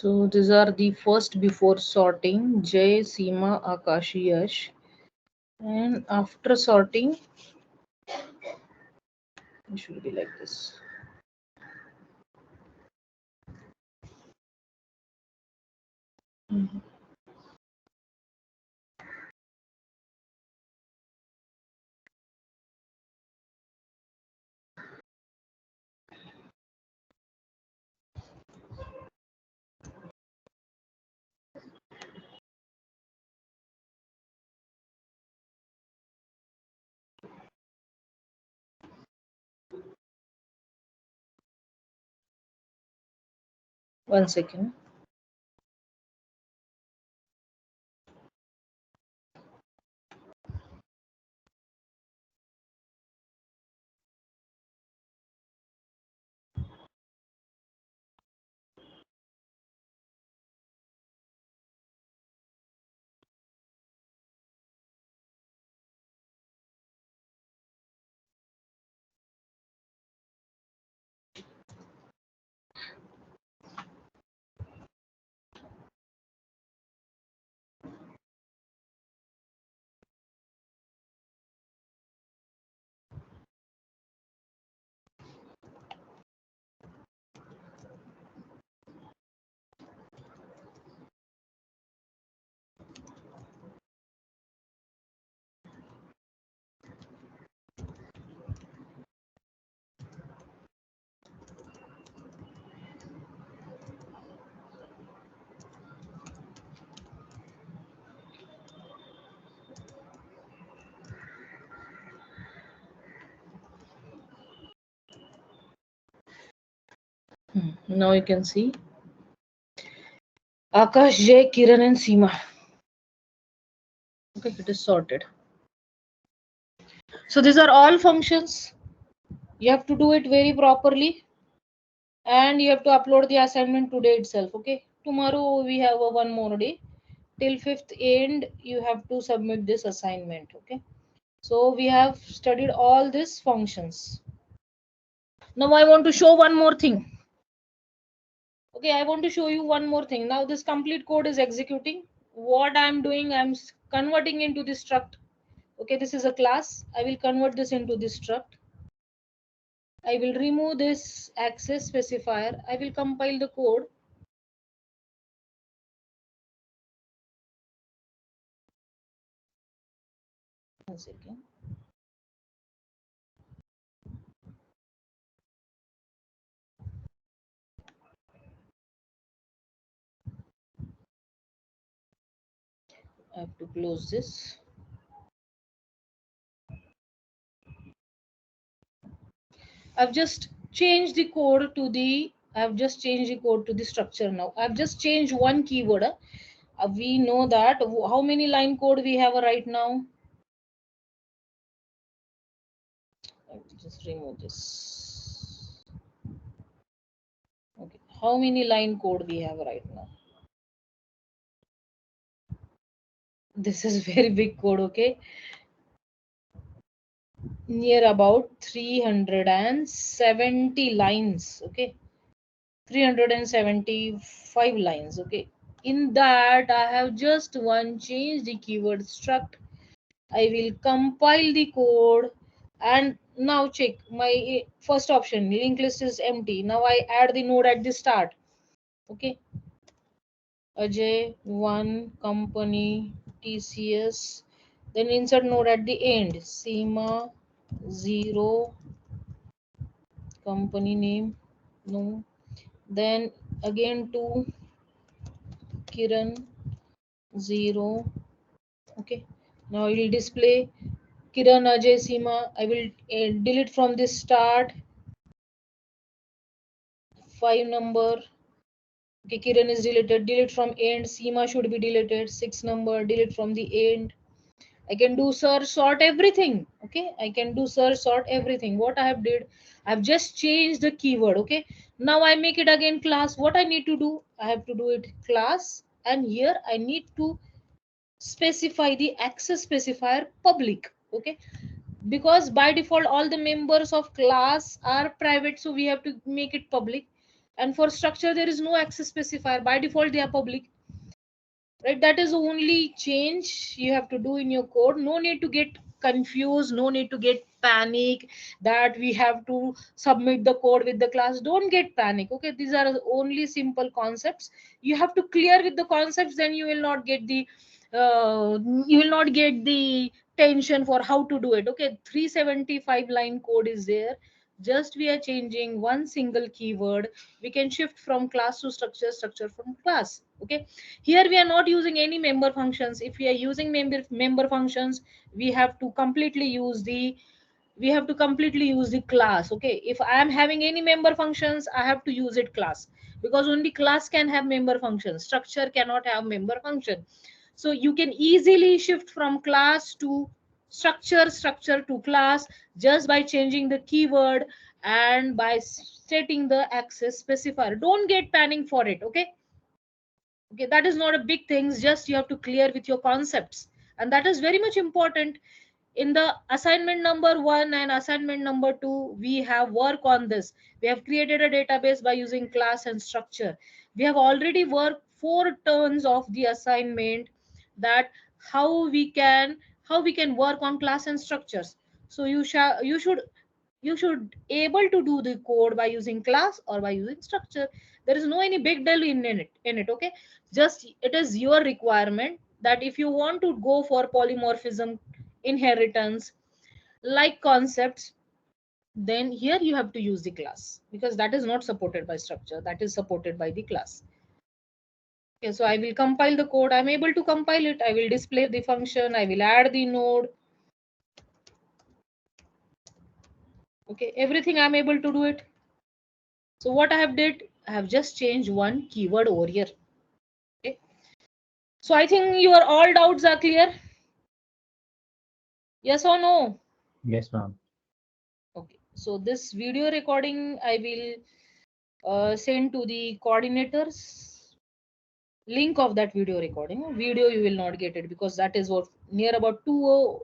Speaker 1: So these are the first before sorting: Jay, Seema, Akash, Yash. And after sorting, it should be like this. Mhm. 1 second. Now you can see Akash, Jay, Kiran, and Seema. Okay, it is sorted. So these are all functions. You have to do it very properly, and you have to upload the assignment today itself. Okay, tomorrow we have a one more day till 5th end. You have to submit this assignment. Okay, so we have studied all these functions. Now I want to show one more thing. Okay, I want to show you one more thing. Now this complete code is executing. What I'm doing, I'm converting into this struct. Okay, this is a class. I will convert this into this struct. I will remove this access specifier. I will compile the code. One second. I have to close this. I've just changed the code to the structure now. I've just changed one keyword. We know that how many line code we have right now. I'll just remove this. Okay, how many line code we have right now? This is very big code. Okay, near about 370 lines. Okay, 375 lines. Okay, in that I have just one change the keyword struct. I will compile the code, and now check my first option, linked list is empty. Now I add the node at the start. Okay, Ajay 1 company TCS, then insert node at the end, Seema 0 company name, no, then again 2 Kiran 0. Okay, now it will display Kiran, Ajay, Seema. I will delete from this start 5 number. Okay, Kiran is deleted. Delete from end. Seema should be deleted. 6 number. Delete from the end. I can do search, sort everything. Okay, I can do search, sort everything. What I have did, I've just changed the keyword. Okay, now I make it again class. What I need to do, I have to do it class, and here I need to specify the access specifier public. Okay, because by default all the members of class are private, so we have to make it public. And for structure, there is no access specifier. By default, they are public. Right? That is the only change you have to do in your code. No need to get confused. No need to get panic that we have to submit the code with the class. Don't get panic. Okay, these are only simple concepts. You have to clear with the concepts. Then you will not get the you will not get the tension for how to do it. Okay, 375 line code is there. Just we are changing one single keyword. We can shift from class to structure, structure from class. Okay, here we are not using any member functions. If we are using member functions, we have to completely use the class. Okay, if I am having any member functions, I have to use it class, because only class can have member functions. Structure cannot have member function. So you can easily shift from class to structure, structure to class, just by changing the keyword and by setting the access specifier. Don't get panic for it. Okay, okay, that is not a big thing. Just you have to clear with your concepts, and that is very much important. In the assignment number 1 and assignment number 2, we have work on this. We have created a database by using class and structure. We have already worked 4 turns of the assignment, that how we can work on class and structures. So you should able to do the code by using class or by using structure. There is no any big deal in it. Okay, just it is your requirement that if you want to go for polymorphism, inheritance, like concepts, then here you have to use the class, because that is not supported by structure, that is supported by the class. Okay, so I will compile the code. I'm able to compile it. I will display the function. I will add the node. Okay, everything I'm able to do it. So what I have did, I have just changed one keyword over here. Okay. So I think your all doubts are clear. Yes or no?
Speaker 2: Yes, ma'am.
Speaker 1: Okay. So this video recording I will send to the coordinators. Link of that video recording. Video you will not get it, because that is what near about 2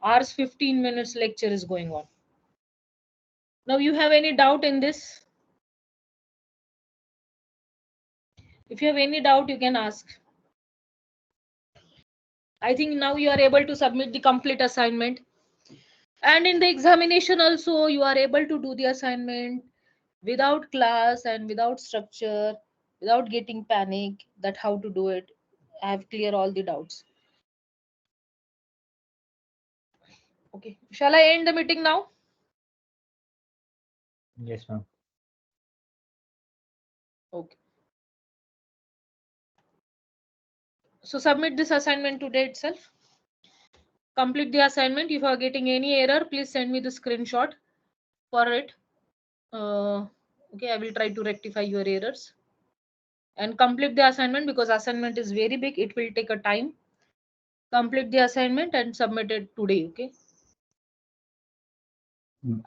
Speaker 1: hours 15 minutes lecture is going on. Now you have any doubt in this? If you have any doubt, you can ask. I think now you are able to submit the complete assignment. And in the examination also, you are able to do the assignment without class and without structure, without getting panic that how to do it. I have clear all the doubts. Okay. Shall I end the meeting now?
Speaker 2: Yes, ma'am.
Speaker 1: Okay. So submit this assignment today itself. Complete the assignment. If you are getting any error, please send me the screenshot for it. Okay, I will try to rectify your errors. And complete the assignment, because assignment is very big. It will take a time. Complete the assignment and submit it today. Okay.